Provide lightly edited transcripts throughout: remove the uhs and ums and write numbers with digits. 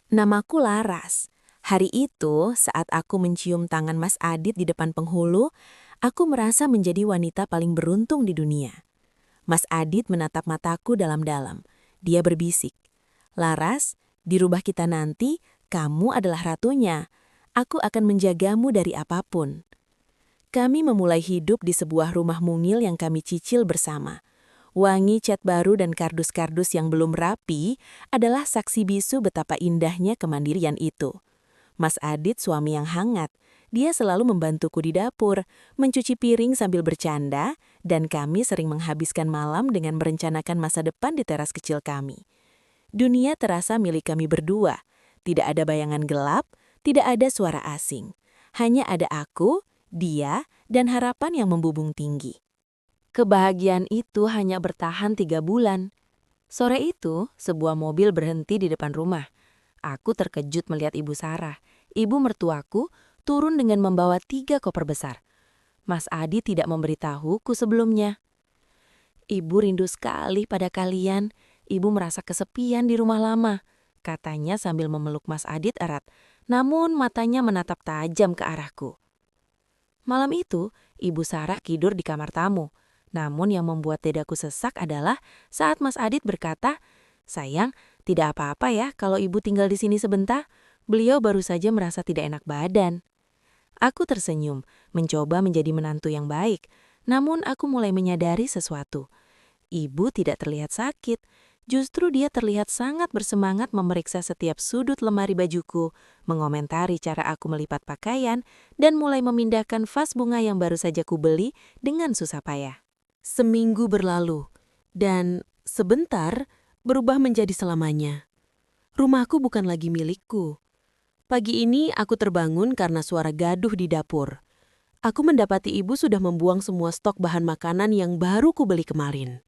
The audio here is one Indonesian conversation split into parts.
Namaku Laras. Hari itu, saat aku mencium tangan Mas Adit di depan penghulu, aku merasa menjadi wanita paling beruntung di dunia. Mas Adit menatap mataku dalam-dalam. Dia berbisik, "Laras, di rubah kita nanti, kamu adalah ratunya. Aku akan menjagamu dari apapun." Kami memulai hidup di sebuah rumah mungil yang kami cicil bersama. Wangi cat baru dan kardus-kardus yang belum rapi adalah saksi bisu betapa indahnya kemandirian itu. Mas Adit suami yang hangat. Dia selalu membantuku di dapur, mencuci piring sambil bercanda, dan kami sering menghabiskan malam dengan merencanakan masa depan di teras kecil kami. Dunia terasa milik kami berdua. Tidak ada bayangan gelap, tidak ada suara asing. Hanya ada aku, dia, dan harapan yang membubung tinggi. Kebahagiaan itu hanya bertahan 3 bulan. Sore itu, sebuah mobil berhenti di depan rumah. Aku terkejut melihat Ibu Sarah. Ibu mertuaku turun dengan membawa 3 koper besar. Mas Adi tidak memberitahuku sebelumnya. "Ibu rindu sekali pada kalian. Ibu merasa kesepian di rumah lama," katanya sambil memeluk Mas Adit erat. Namun matanya menatap tajam ke arahku. Malam itu, Ibu Sarah tidur di kamar tamu. Namun yang membuat dadaku sesak adalah saat Mas Adit berkata, "Sayang, tidak apa-apa ya kalau ibu tinggal di sini sebentar. Beliau baru saja merasa tidak enak badan." Aku tersenyum, mencoba menjadi menantu yang baik. Namun aku mulai menyadari sesuatu. Ibu tidak terlihat sakit. Justru dia terlihat sangat bersemangat memeriksa setiap sudut lemari bajuku, mengomentari cara aku melipat pakaian, dan mulai memindahkan vas bunga yang baru saja kubeli dengan susah payah. Seminggu berlalu, dan sebentar berubah menjadi selamanya. Rumahku bukan lagi milikku. Pagi ini aku terbangun karena suara gaduh di dapur. Aku mendapati ibu sudah membuang semua stok bahan makanan yang baru kubeli kemarin.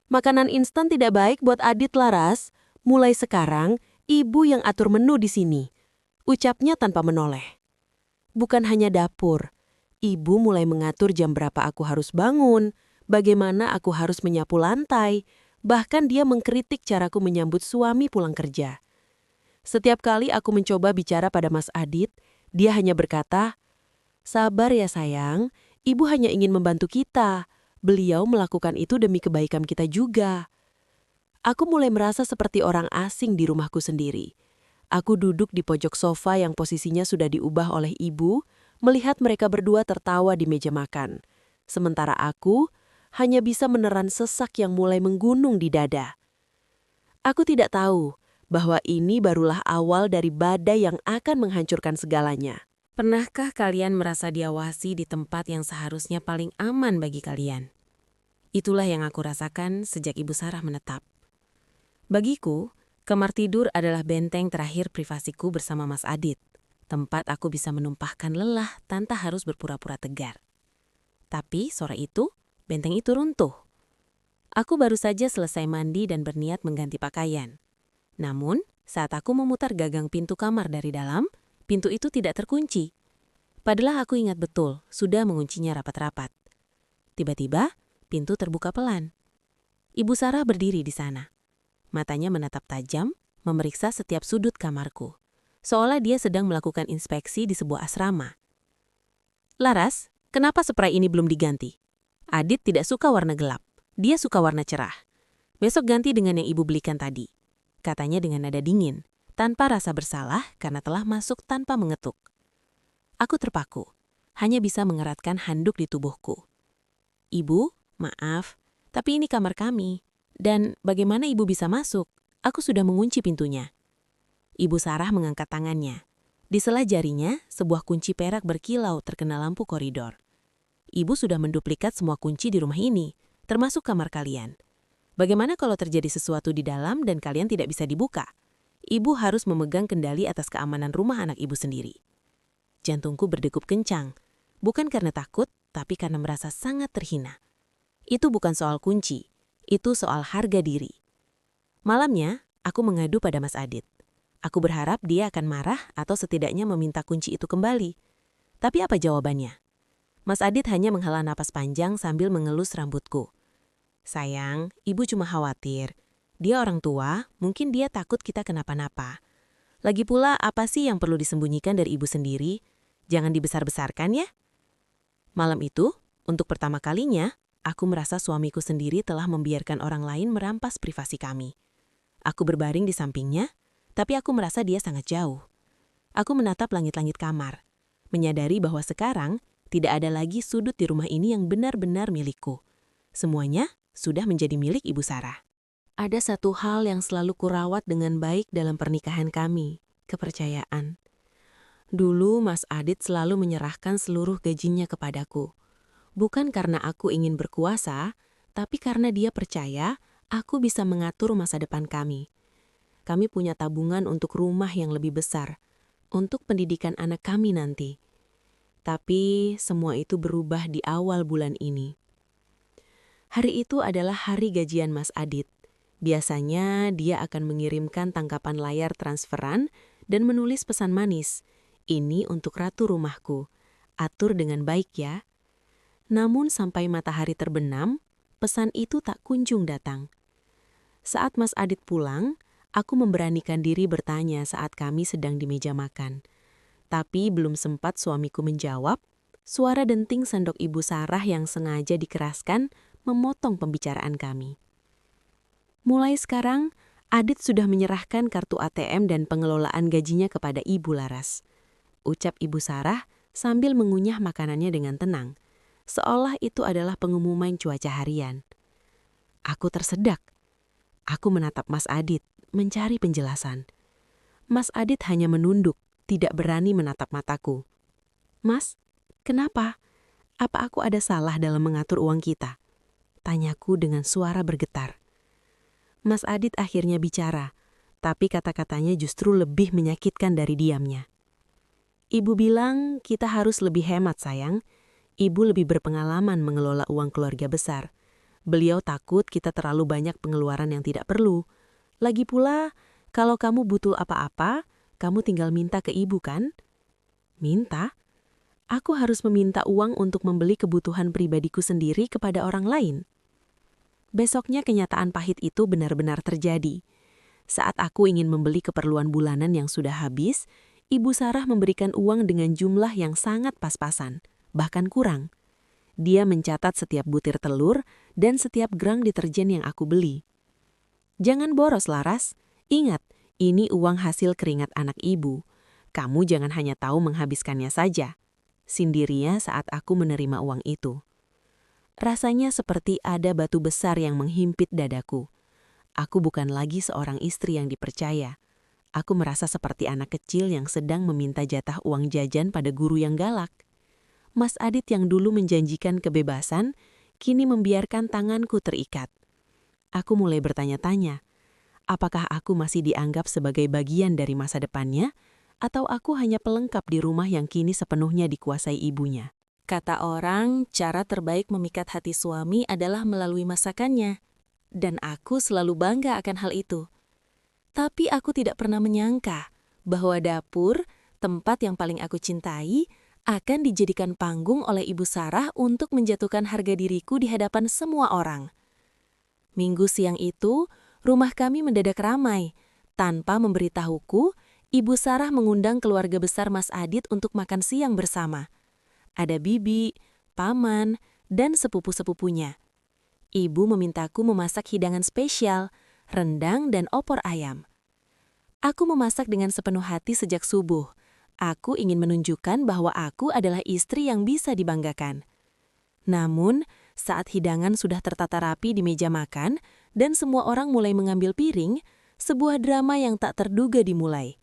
"Makanan instan tidak baik buat Adit, Laras. Mulai sekarang, ibu yang atur menu di sini," ucapnya tanpa menoleh. Bukan hanya dapur. Ibu mulai mengatur jam berapa aku harus bangun, bagaimana aku harus menyapu lantai, bahkan dia mengkritik caraku menyambut suami pulang kerja. Setiap kali aku mencoba bicara pada Mas Adit, dia hanya berkata, "Sabar ya sayang, ibu hanya ingin membantu kita. Beliau melakukan itu demi kebaikan kita juga." Aku mulai merasa seperti orang asing di rumahku sendiri. Aku duduk di pojok sofa yang posisinya sudah diubah oleh ibu, melihat mereka berdua tertawa di meja makan. Sementara aku hanya bisa meneran sesak yang mulai menggunung di dada. Aku tidak tahu bahwa ini barulah awal dari badai yang akan menghancurkan segalanya. Pernahkah kalian merasa diawasi di tempat yang seharusnya paling aman bagi kalian? Itulah yang aku rasakan sejak Ibu Sarah menetap. Bagiku, kamar tidur adalah benteng terakhir privasiku bersama Mas Adit. Tempat aku bisa menumpahkan lelah tanpa harus berpura-pura tegar. Tapi sore itu, benteng itu runtuh. Aku baru saja selesai mandi dan berniat mengganti pakaian. Namun, saat aku memutar gagang pintu kamar dari dalam, pintu itu tidak terkunci. Padahal aku ingat betul, sudah menguncinya rapat-rapat. Tiba-tiba, pintu terbuka pelan. Ibu Sarah berdiri di sana. Matanya menatap tajam, memeriksa setiap sudut kamarku. Seolah dia sedang melakukan inspeksi di sebuah asrama. "Laras, kenapa spray ini belum diganti?" "Adit tidak suka warna gelap. Dia suka warna cerah. Besok ganti dengan yang ibu belikan tadi," katanya dengan nada dingin, tanpa rasa bersalah karena telah masuk tanpa mengetuk. Aku terpaku, hanya bisa mengeratkan handuk di tubuhku. "Ibu, maaf, tapi ini kamar kami. Dan bagaimana ibu bisa masuk? Aku sudah mengunci pintunya." Ibu Sarah mengangkat tangannya. Di sela jarinya, sebuah kunci perak berkilau terkena lampu koridor. "Ibu sudah menduplikat semua kunci di rumah ini, termasuk kamar kalian. Bagaimana kalau terjadi sesuatu di dalam dan kalian tidak bisa dibuka? Ibu harus memegang kendali atas keamanan rumah anak ibu sendiri." Jantungku berdegup kencang, bukan karena takut, tapi karena merasa sangat terhina. Itu bukan soal kunci, itu soal harga diri. Malamnya, aku mengadu pada Mas Adit. Aku berharap dia akan marah atau setidaknya meminta kunci itu kembali. Tapi apa jawabannya? Mas Adit hanya menghela napas panjang sambil mengelus rambutku. "Sayang, ibu cuma khawatir. Dia orang tua, mungkin dia takut kita kenapa-napa. Lagi pula, apa sih yang perlu disembunyikan dari ibu sendiri? Jangan dibesar-besarkan ya. Malam itu, untuk pertama kalinya, aku merasa suamiku sendiri telah membiarkan orang lain merampas privasi kami. Aku berbaring di sampingnya, tapi aku merasa dia sangat jauh. Aku menatap langit-langit kamar, menyadari bahwa sekarang tidak ada lagi sudut di rumah ini yang benar-benar milikku. Semuanya sudah menjadi milik Ibu Sarah. Ada satu hal yang selalu kurawat dengan baik dalam pernikahan kami, kepercayaan. Dulu Mas Adit selalu menyerahkan seluruh gajinya kepadaku. Bukan karena aku ingin berkuasa, tapi karena dia percaya aku bisa mengatur masa depan kami. Kami punya tabungan untuk rumah yang lebih besar, untuk pendidikan anak kami nanti. Tapi semua itu berubah di awal bulan ini. Hari itu adalah hari gajian Mas Adit. Biasanya dia akan mengirimkan tangkapan layar transferan dan menulis pesan manis. Ini untuk ratu rumahku. Atur dengan baik ya. Namun sampai matahari terbenam, pesan itu tak kunjung datang. Saat Mas Adit pulang, aku memberanikan diri bertanya saat kami sedang di meja makan. Tapi belum sempat suamiku menjawab, suara denting sendok Ibu Sarah yang sengaja dikeraskan memotong pembicaraan kami. Mulai sekarang, Adit sudah menyerahkan kartu ATM dan pengelolaan gajinya kepada Ibu Laras. Ucap Ibu Sarah sambil mengunyah makanannya dengan tenang, seolah itu adalah pengumuman cuaca harian. Aku tersedak. Aku menatap Mas Adit, mencari penjelasan. Mas Adit hanya menunduk, tidak berani menatap mataku. Mas, kenapa? Apa aku ada salah dalam mengatur uang kita? Tanyaku dengan suara bergetar. Mas Adit akhirnya bicara, tapi kata-katanya justru lebih menyakitkan dari diamnya. Ibu bilang kita harus lebih hemat sayang. Ibu lebih berpengalaman mengelola uang keluarga besar. Beliau takut kita terlalu banyak pengeluaran yang tidak perlu. Lagi pula, kalau kamu butuh apa-apa, kamu tinggal minta ke ibu kan? Minta? Aku harus meminta uang untuk membeli kebutuhan pribadiku sendiri kepada orang lain. Besoknya kenyataan pahit itu benar-benar terjadi. Saat aku ingin membeli keperluan bulanan yang sudah habis, Ibu Sarah memberikan uang dengan jumlah yang sangat pas-pasan, bahkan kurang. Dia mencatat setiap butir telur dan setiap gram deterjen yang aku beli. Jangan boros, Laras. Ingat, ini uang hasil keringat anak ibu. Kamu jangan hanya tahu menghabiskannya saja. Sindirnya saat aku menerima uang itu. Rasanya seperti ada batu besar yang menghimpit dadaku. Aku bukan lagi seorang istri yang dipercaya. Aku merasa seperti anak kecil yang sedang meminta jatah uang jajan pada guru yang galak. Mas Adit yang dulu menjanjikan kebebasan, kini membiarkan tanganku terikat. Aku mulai bertanya-tanya, apakah aku masih dianggap sebagai bagian dari masa depannya, atau aku hanya pelengkap di rumah yang kini sepenuhnya dikuasai ibunya? Kata orang, cara terbaik memikat hati suami adalah melalui masakannya. Dan aku selalu bangga akan hal itu. Tapi aku tidak pernah menyangka bahwa dapur, tempat yang paling aku cintai, akan dijadikan panggung oleh Ibu Sarah untuk menjatuhkan harga diriku di hadapan semua orang. Minggu siang itu, rumah kami mendadak ramai. Tanpa memberitahuku, Ibu Sarah mengundang keluarga besar Mas Adit untuk makan siang bersama. Ada bibi, paman, dan sepupu-sepupunya. Ibu memintaku memasak hidangan spesial, rendang dan opor ayam. Aku memasak dengan sepenuh hati sejak subuh. Aku ingin menunjukkan bahwa aku adalah istri yang bisa dibanggakan. Namun, saat hidangan sudah tertata rapi di meja makan dan semua orang mulai mengambil piring, sebuah drama yang tak terduga dimulai.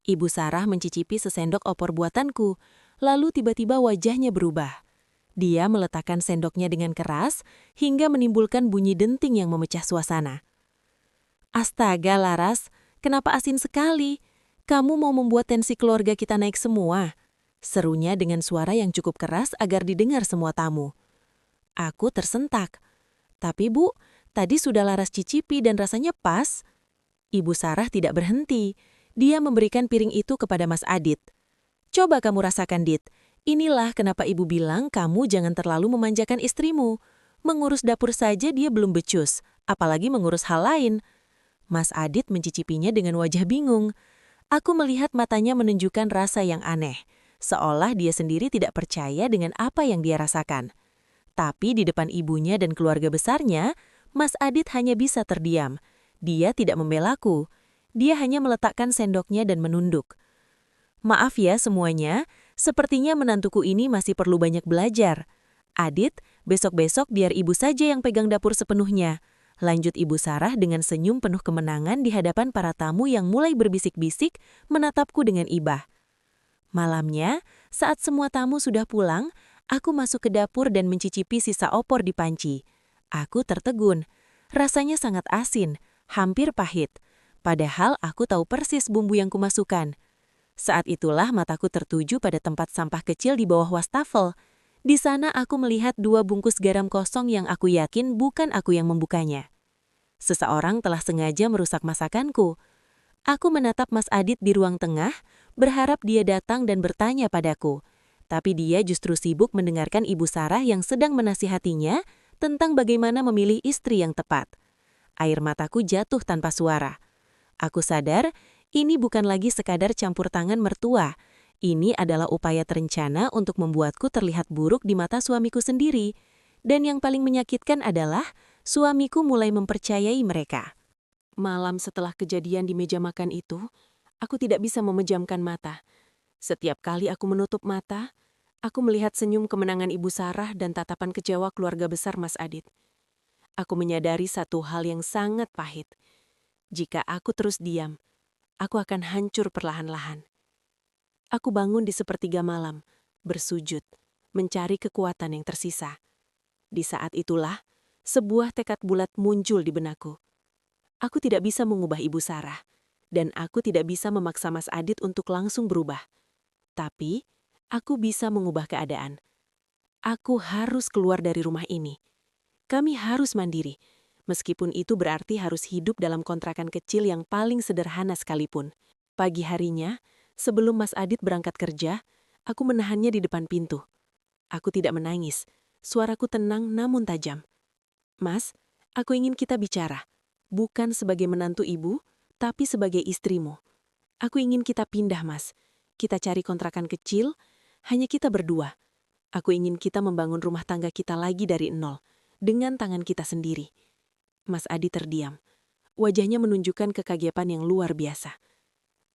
Ibu Sarah mencicipi sesendok opor buatanku, lalu tiba-tiba wajahnya berubah. Dia meletakkan sendoknya dengan keras hingga menimbulkan bunyi denting yang memecah suasana. Astaga, Laras, kenapa asin sekali? Kamu mau membuat tensi keluarga kita naik semua? Serunya dengan suara yang cukup keras agar didengar semua tamu. Aku tersentak. Tapi Bu, tadi sudah Laras cicipi dan rasanya pas. Ibu Sarah tidak berhenti. Dia memberikan piring itu kepada Mas Adit. Coba kamu rasakan, Dit. Inilah kenapa ibu bilang kamu jangan terlalu memanjakan istrimu. Mengurus dapur saja dia belum becus, apalagi mengurus hal lain. Mas Adit mencicipinya dengan wajah bingung. Aku melihat matanya menunjukkan rasa yang aneh, seolah dia sendiri tidak percaya dengan apa yang dia rasakan. Tapi di depan ibunya dan keluarga besarnya, Mas Adit hanya bisa terdiam. Dia tidak membelaku. Dia hanya meletakkan sendoknya dan menunduk. Maaf ya semuanya, sepertinya menantuku ini masih perlu banyak belajar. Adit, besok-besok biar ibu saja yang pegang dapur sepenuhnya. Lanjut Ibu Sarah dengan senyum penuh kemenangan di hadapan para tamu yang mulai berbisik-bisik menatapku dengan ibah. Malamnya, saat semua tamu sudah pulang, aku masuk ke dapur dan mencicipi sisa opor di panci. Aku tertegun. Rasanya sangat asin, hampir pahit. Padahal aku tahu persis bumbu yang kumasukkan. Saat itulah mataku tertuju pada tempat sampah kecil di bawah wastafel. Di sana aku melihat 2 bungkus garam kosong yang aku yakin bukan aku yang membukanya. Seseorang telah sengaja merusak masakanku. Aku menatap Mas Adit di ruang tengah, berharap dia datang dan bertanya padaku. Tapi dia justru sibuk mendengarkan Ibu Sarah yang sedang menasihatinya tentang bagaimana memilih istri yang tepat. Air mataku jatuh tanpa suara. Aku sadar, ini bukan lagi sekadar campur tangan mertua. Ini adalah upaya terencana untuk membuatku terlihat buruk di mata suamiku sendiri. Dan yang paling menyakitkan adalah, suamiku mulai mempercayai mereka. Malam setelah kejadian di meja makan itu, aku tidak bisa memejamkan mata. Setiap kali aku menutup mata, aku melihat senyum kemenangan Ibu Sarah dan tatapan kecewa keluarga besar Mas Adit. Aku menyadari satu hal yang sangat pahit. Jika aku terus diam, aku akan hancur perlahan-lahan. Aku bangun di sepertiga malam, bersujud, mencari kekuatan yang tersisa. Di saat itulah, sebuah tekad bulat muncul di benakku. Aku tidak bisa mengubah Ibu Sarah, dan aku tidak bisa memaksa Mas Adit untuk langsung berubah. Tapi, aku bisa mengubah keadaan. Aku harus keluar dari rumah ini. Kami harus mandiri, meskipun itu berarti harus hidup dalam kontrakan kecil yang paling sederhana sekalipun. Pagi harinya, sebelum Mas Adit berangkat kerja, aku menahannya di depan pintu. Aku tidak menangis, suaraku tenang namun tajam. Mas, aku ingin kita bicara. Bukan sebagai menantu ibu, tapi sebagai istrimu. Aku ingin kita pindah, Mas. Kita cari kontrakan kecil, hanya kita berdua. Aku ingin kita membangun rumah tangga kita lagi dari nol, dengan tangan kita sendiri. Mas Adi terdiam. Wajahnya menunjukkan kekagetan yang luar biasa.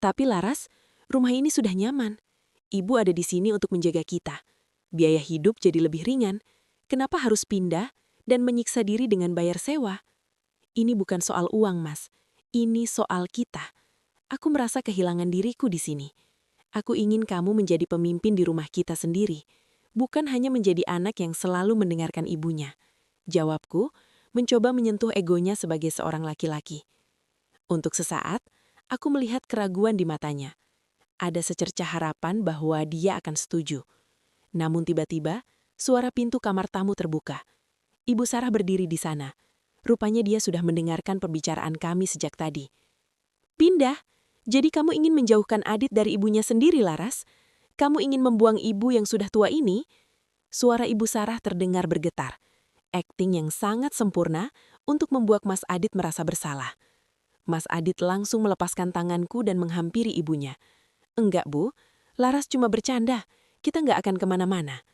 Tapi Laras, rumah ini sudah nyaman. Ibu ada di sini untuk menjaga kita. Biaya hidup jadi lebih ringan. Kenapa harus pindah dan menyiksa diri dengan bayar sewa? Ini bukan soal uang, Mas. Ini soal kita. Aku merasa kehilangan diriku di sini. Aku ingin kamu menjadi pemimpin di rumah kita sendiri, bukan hanya menjadi anak yang selalu mendengarkan ibunya. Jawabku, mencoba menyentuh egonya sebagai seorang laki-laki. Untuk sesaat, aku melihat keraguan di matanya. Ada secercah harapan bahwa dia akan setuju. Namun tiba-tiba, suara pintu kamar tamu terbuka. Ibu Sarah berdiri di sana. Rupanya dia sudah mendengarkan perbicaraan kami sejak tadi. Pindah? Jadi kamu ingin menjauhkan Adit dari ibunya sendiri, Laras? Kamu ingin membuang ibu yang sudah tua ini? Suara Ibu Sarah terdengar bergetar. Akting yang sangat sempurna untuk membuat Mas Adit merasa bersalah. Mas Adit langsung melepaskan tanganku dan menghampiri ibunya. Enggak, Bu. Laras cuma bercanda. Kita nggak akan kemana-mana.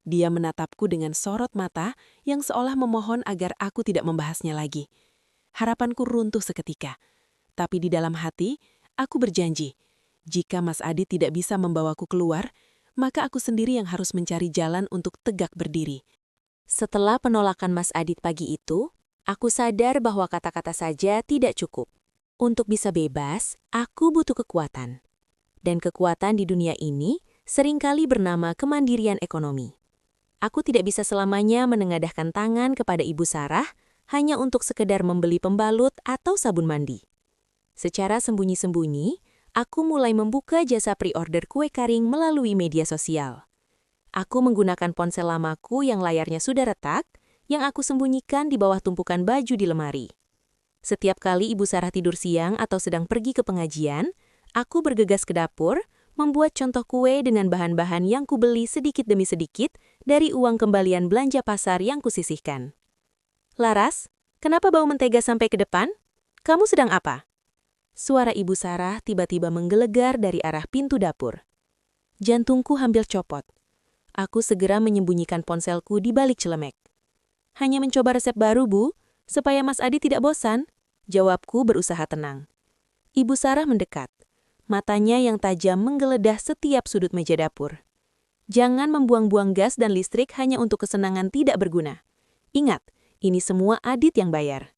Dia menatapku dengan sorot mata yang seolah memohon agar aku tidak membahasnya lagi. Harapanku runtuh seketika. Tapi di dalam hati, aku berjanji, jika Mas Adit tidak bisa membawaku keluar, maka aku sendiri yang harus mencari jalan untuk tegak berdiri. Setelah penolakan Mas Adit pagi itu, aku sadar bahwa kata-kata saja tidak cukup. Untuk bisa bebas, aku butuh kekuatan. Dan kekuatan di dunia ini seringkali bernama kemandirian ekonomi. Aku tidak bisa selamanya menengadahkan tangan kepada Ibu Sarah hanya untuk sekedar membeli pembalut atau sabun mandi. Secara sembunyi-sembunyi, aku mulai membuka jasa pre-order kue kering melalui media sosial. Aku menggunakan ponsel lamaku yang layarnya sudah retak, yang aku sembunyikan di bawah tumpukan baju di lemari. Setiap kali Ibu Sarah tidur siang atau sedang pergi ke pengajian, aku bergegas ke dapur, membuat contoh kue dengan bahan-bahan yang kubeli sedikit demi sedikit dari uang kembalian belanja pasar yang kusisihkan. Laras, kenapa bau mentega sampai ke depan? Kamu sedang apa? Suara Ibu Sarah tiba-tiba menggelegar dari arah pintu dapur. Jantungku hampir copot. Aku segera menyembunyikan ponselku di balik celemek. Hanya mencoba resep baru, Bu, supaya Mas Adit tidak bosan, jawabku berusaha tenang. Ibu Sarah mendekat. Matanya yang tajam menggeledah setiap sudut meja dapur. Jangan membuang-buang gas dan listrik hanya untuk kesenangan tidak berguna. Ingat, ini semua Adit yang bayar.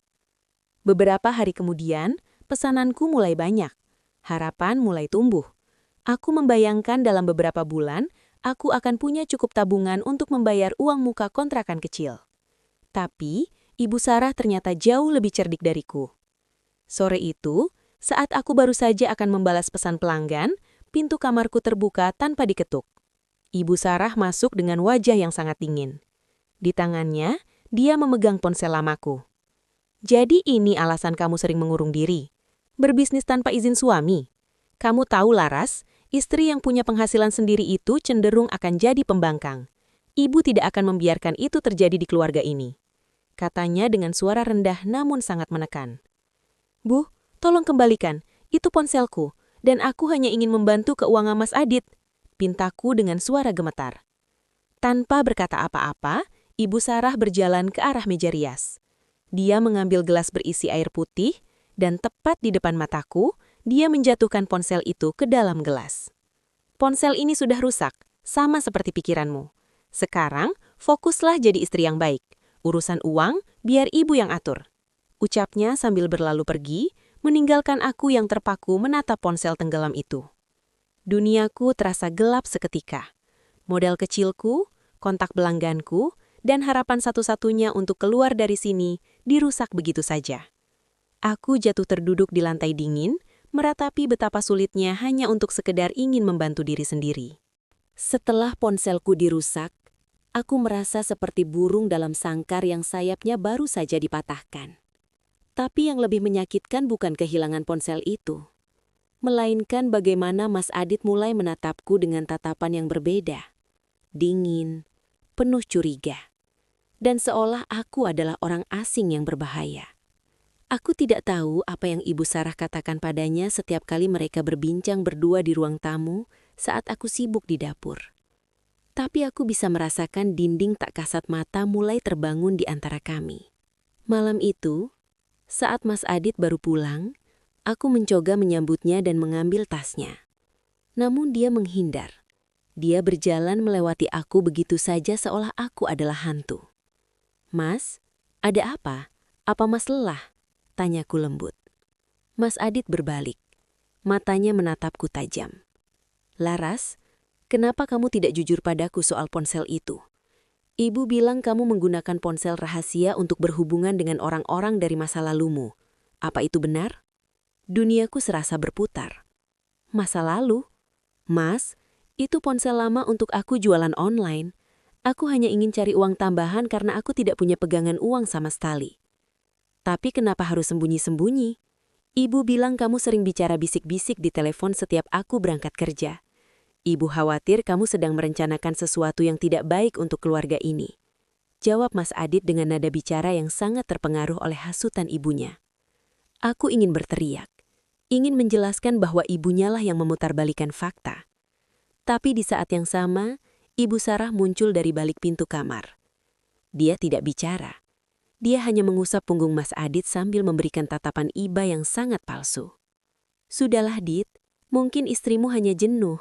Beberapa hari kemudian, pesananku mulai banyak. Harapan mulai tumbuh. Aku membayangkan dalam beberapa bulan, aku akan punya cukup tabungan untuk membayar uang muka kontrakan kecil. Tapi, Ibu Sarah ternyata jauh lebih cerdik dariku. Sore itu, saat aku baru saja akan membalas pesan pelanggan, pintu kamarku terbuka tanpa diketuk. Ibu Sarah masuk dengan wajah yang sangat dingin. Di tangannya, dia memegang ponsel lamaku. Jadi ini alasan kamu sering mengurung diri. Berbisnis tanpa izin suami. Kamu tahu, Laras, istri yang punya penghasilan sendiri itu cenderung akan jadi pembangkang. Ibu tidak akan membiarkan itu terjadi di keluarga ini. Katanya dengan suara rendah namun sangat menekan. Bu, tolong kembalikan, itu ponselku, dan aku hanya ingin membantu keuangan Mas Adit, pintaku dengan suara gemetar. Tanpa berkata apa-apa, Ibu Sarah berjalan ke arah meja rias. Dia mengambil gelas berisi air putih, dan tepat di depan mataku, dia menjatuhkan ponsel itu ke dalam gelas. Ponsel ini sudah rusak, sama seperti pikiranmu. Sekarang, fokuslah jadi istri yang baik. Urusan uang, biar ibu yang atur. Ucapnya sambil berlalu pergi, meninggalkan aku yang terpaku menatap ponsel tenggelam itu. Duniaku terasa gelap seketika. Modal kecilku, kontak pelangganku, dan harapan satu-satunya untuk keluar dari sini dirusak begitu saja. Aku jatuh terduduk di lantai dingin, meratapi betapa sulitnya hanya untuk sekedar ingin membantu diri sendiri. Setelah ponselku dirusak, aku merasa seperti burung dalam sangkar yang sayapnya baru saja dipatahkan. Tapi yang lebih menyakitkan bukan kehilangan ponsel itu, melainkan bagaimana Mas Adit mulai menatapku dengan tatapan yang berbeda. Dingin, penuh curiga. Dan seolah aku adalah orang asing yang berbahaya. Aku tidak tahu apa yang Ibu Sarah katakan padanya setiap kali mereka berbincang berdua di ruang tamu saat aku sibuk di dapur. Tapi aku bisa merasakan dinding tak kasat mata mulai terbangun di antara kami. Malam itu, saat Mas Adit baru pulang, aku mencoba menyambutnya dan mengambil tasnya. Namun dia menghindar. Dia berjalan melewati aku begitu saja seolah aku adalah hantu. Mas, ada apa? Apa Mas lelah? Tanyaku lembut. Mas Adit berbalik. Matanya menatapku tajam. Laras, kenapa kamu tidak jujur padaku soal ponsel itu? Ibu bilang kamu menggunakan ponsel rahasia untuk berhubungan dengan orang-orang dari masa lalumu. Apa itu benar? Duniaku serasa berputar. Masa lalu? Mas, itu ponsel lama untuk aku jualan online. Aku hanya ingin cari uang tambahan karena aku tidak punya pegangan uang sama sekali. Tapi kenapa harus sembunyi-sembunyi? Ibu bilang kamu sering bicara bisik-bisik di telepon setiap aku berangkat kerja. Ibu khawatir kamu sedang merencanakan sesuatu yang tidak baik untuk keluarga ini. Jawab Mas Adit dengan nada bicara yang sangat terpengaruh oleh hasutan ibunya. Aku ingin berteriak. Ingin menjelaskan bahwa ibunya lah yang memutarbalikkan fakta. Tapi di saat yang sama, Ibu Sarah muncul dari balik pintu kamar. Dia tidak bicara. Dia hanya mengusap punggung Mas Adit sambil memberikan tatapan iba yang sangat palsu. Sudahlah, Dit. Mungkin istrimu hanya jenuh.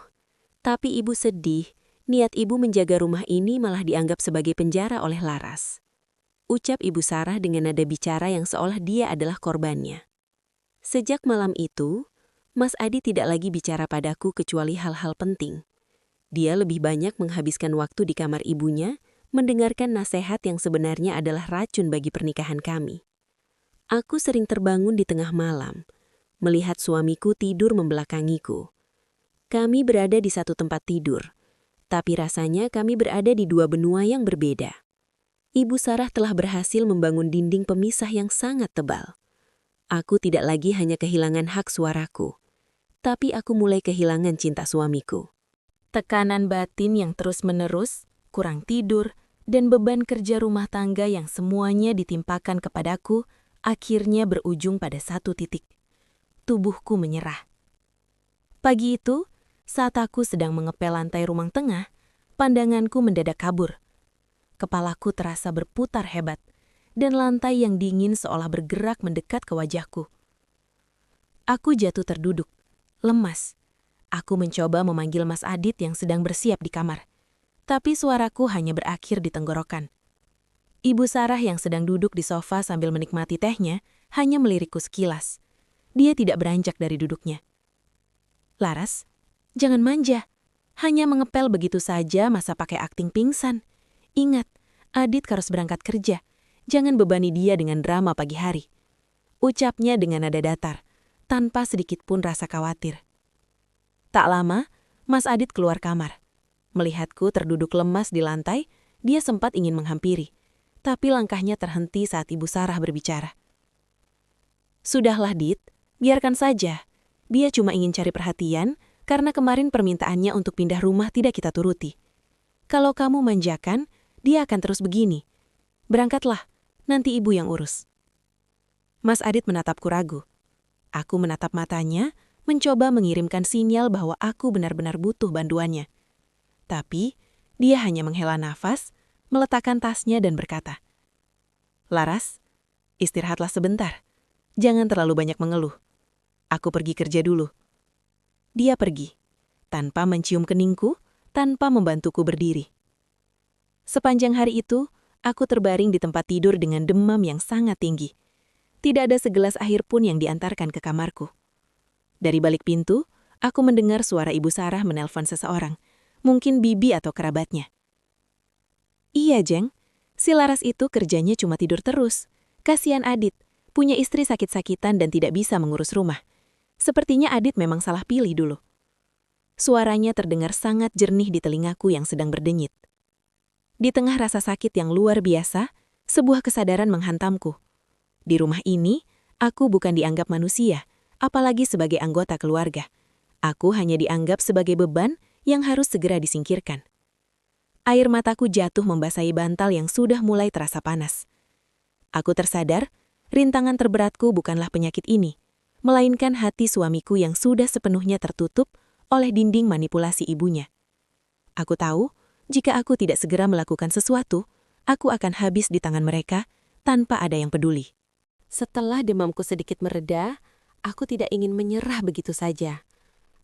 Tapi ibu sedih, niat ibu menjaga rumah ini malah dianggap sebagai penjara oleh Laras. Ucap Ibu Sarah dengan nada bicara yang seolah dia adalah korbannya. Sejak malam itu, Mas Adit tidak lagi bicara padaku kecuali hal-hal penting. Dia lebih banyak menghabiskan waktu di kamar ibunya, mendengarkan nasihat yang sebenarnya adalah racun bagi pernikahan kami. Aku sering terbangun di tengah malam, melihat suamiku tidur membelakangiku. Kami berada di satu tempat tidur, tapi rasanya kami berada di dua benua yang berbeda. Ibu Sarah telah berhasil membangun dinding pemisah yang sangat tebal. Aku tidak lagi hanya kehilangan hak suaraku, tapi aku mulai kehilangan cinta suamiku. Tekanan batin yang terus-menerus, kurang tidur, dan beban kerja rumah tangga yang semuanya ditimpakan kepadaku, akhirnya berujung pada satu titik. tubuhku menyerah. Pagi itu, saat aku sedang mengepel lantai ruang tengah, pandanganku mendadak kabur. Kepalaku terasa berputar hebat, dan lantai yang dingin seolah bergerak mendekat ke wajahku. Aku jatuh terduduk, lemas. Aku mencoba memanggil Mas Adit yang sedang bersiap di kamar, tapi suaraku hanya berakhir di tenggorokan. Ibu Sarah yang sedang duduk di sofa sambil menikmati tehnya hanya melirikku sekilas. Dia tidak beranjak dari duduknya. "Laras, jangan manja. Hanya mengepel begitu saja masa pakai akting pingsan. Ingat, Adit harus berangkat kerja. Jangan bebani dia dengan drama pagi hari." Ucapnya dengan nada datar, tanpa sedikit pun rasa khawatir. Tak lama, Mas Adit keluar kamar. Melihatku terduduk lemas di lantai, dia sempat ingin menghampiri. Tapi langkahnya terhenti saat Ibu Sarah berbicara. "Sudahlah, Dit. Biarkan saja. Dia cuma ingin cari perhatian karena kemarin permintaannya untuk pindah rumah tidak kita turuti. Kalau kamu manjakan, dia akan terus begini. Berangkatlah, nanti ibu yang urus." Mas Adit menatapku ragu. Aku menatap matanya, mencoba mengirimkan sinyal bahwa aku benar-benar butuh bantuannya. Tapi, dia hanya menghela nafas, meletakkan tasnya dan berkata, "Laras, istirahatlah sebentar. Jangan terlalu banyak mengeluh. Aku pergi kerja dulu." Dia pergi, tanpa mencium keningku, tanpa membantuku berdiri. Sepanjang hari itu, aku terbaring di tempat tidur dengan demam yang sangat tinggi. Tidak ada segelas air pun yang diantarkan ke kamarku. Dari balik pintu, aku mendengar suara Ibu Sarah menelpon seseorang, mungkin bibi atau kerabatnya. "Iya, Jeng. Si Laras itu kerjanya cuma tidur terus. Kasihan Adit, punya istri sakit-sakitan dan tidak bisa mengurus rumah. Sepertinya Adit memang salah pilih dulu." Suaranya terdengar sangat jernih di telingaku yang sedang berdenyit. Di tengah rasa sakit yang luar biasa, sebuah kesadaran menghantamku. Di rumah ini, aku bukan dianggap manusia, apalagi sebagai anggota keluarga. Aku hanya dianggap sebagai beban yang harus segera disingkirkan. Air mataku jatuh membasahi bantal yang sudah mulai terasa panas. Aku tersadar, rintangan terberatku bukanlah penyakit ini, melainkan hati suamiku yang sudah sepenuhnya tertutup oleh dinding manipulasi ibunya. Aku tahu, jika aku tidak segera melakukan sesuatu, aku akan habis di tangan mereka tanpa ada yang peduli. Setelah demamku sedikit mereda, aku tidak ingin menyerah begitu saja.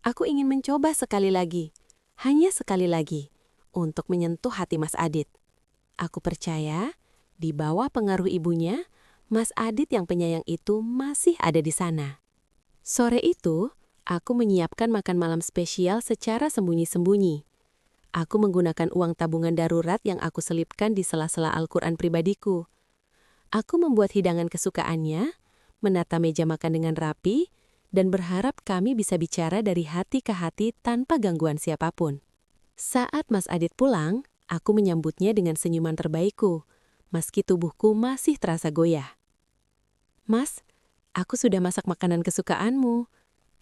Aku ingin mencoba sekali lagi, hanya sekali lagi, untuk menyentuh hati Mas Adit. Aku percaya, di bawah pengaruh ibunya, Mas Adit yang penyayang itu masih ada di sana. Sore itu, aku menyiapkan makan malam spesial secara sembunyi-sembunyi. Aku menggunakan uang tabungan darurat yang aku selipkan di sela-sela Al-Quran pribadiku. Aku membuat hidangan kesukaannya, menata meja makan dengan rapi, dan berharap kami bisa bicara dari hati ke hati tanpa gangguan siapapun. Saat Mas Adit pulang, aku menyambutnya dengan senyuman terbaikku, meski tubuhku masih terasa goyah. "Mas, aku sudah masak makanan kesukaanmu.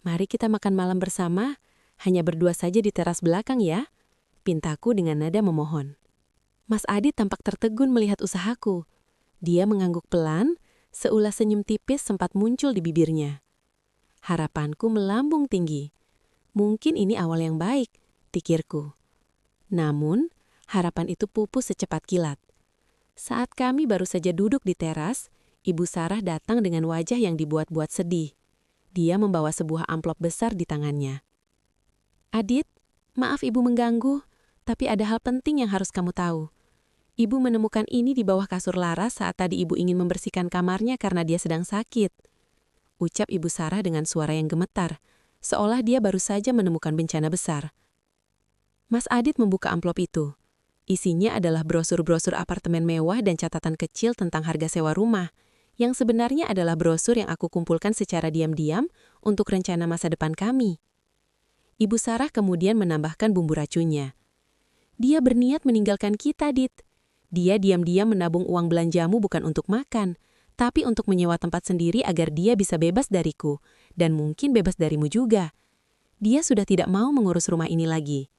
Mari kita makan malam bersama, hanya berdua saja di teras belakang ya," pintaku dengan nada memohon. Mas Adit tampak tertegun melihat usahaku. Dia mengangguk pelan, seulas senyum tipis sempat muncul di bibirnya. Harapanku melambung tinggi. Mungkin ini awal yang baik, pikirku. Namun, harapan itu pupus secepat kilat. Saat kami baru saja duduk di teras, Ibu Sarah datang dengan wajah yang dibuat-buat sedih. Dia membawa sebuah amplop besar di tangannya. "Adit, maaf ibu mengganggu, tapi ada hal penting yang harus kamu tahu. Ibu menemukan ini di bawah kasur Laras saat tadi ibu ingin membersihkan kamarnya karena dia sedang sakit," ucap Ibu Sarah dengan suara yang gemetar, seolah dia baru saja menemukan bencana besar. Mas Adit membuka amplop itu. Isinya adalah brosur-brosur apartemen mewah dan catatan kecil tentang harga sewa rumah, yang sebenarnya adalah brosur yang aku kumpulkan secara diam-diam untuk rencana masa depan kami. Ibu Sarah kemudian menambahkan bumbu racunnya. "Dia berniat meninggalkan kita, Dit. Dia diam-diam menabung uang belanjamu bukan untuk makan, tapi untuk menyewa tempat sendiri agar dia bisa bebas dariku, dan mungkin bebas darimu juga. Dia sudah tidak mau mengurus rumah ini lagi."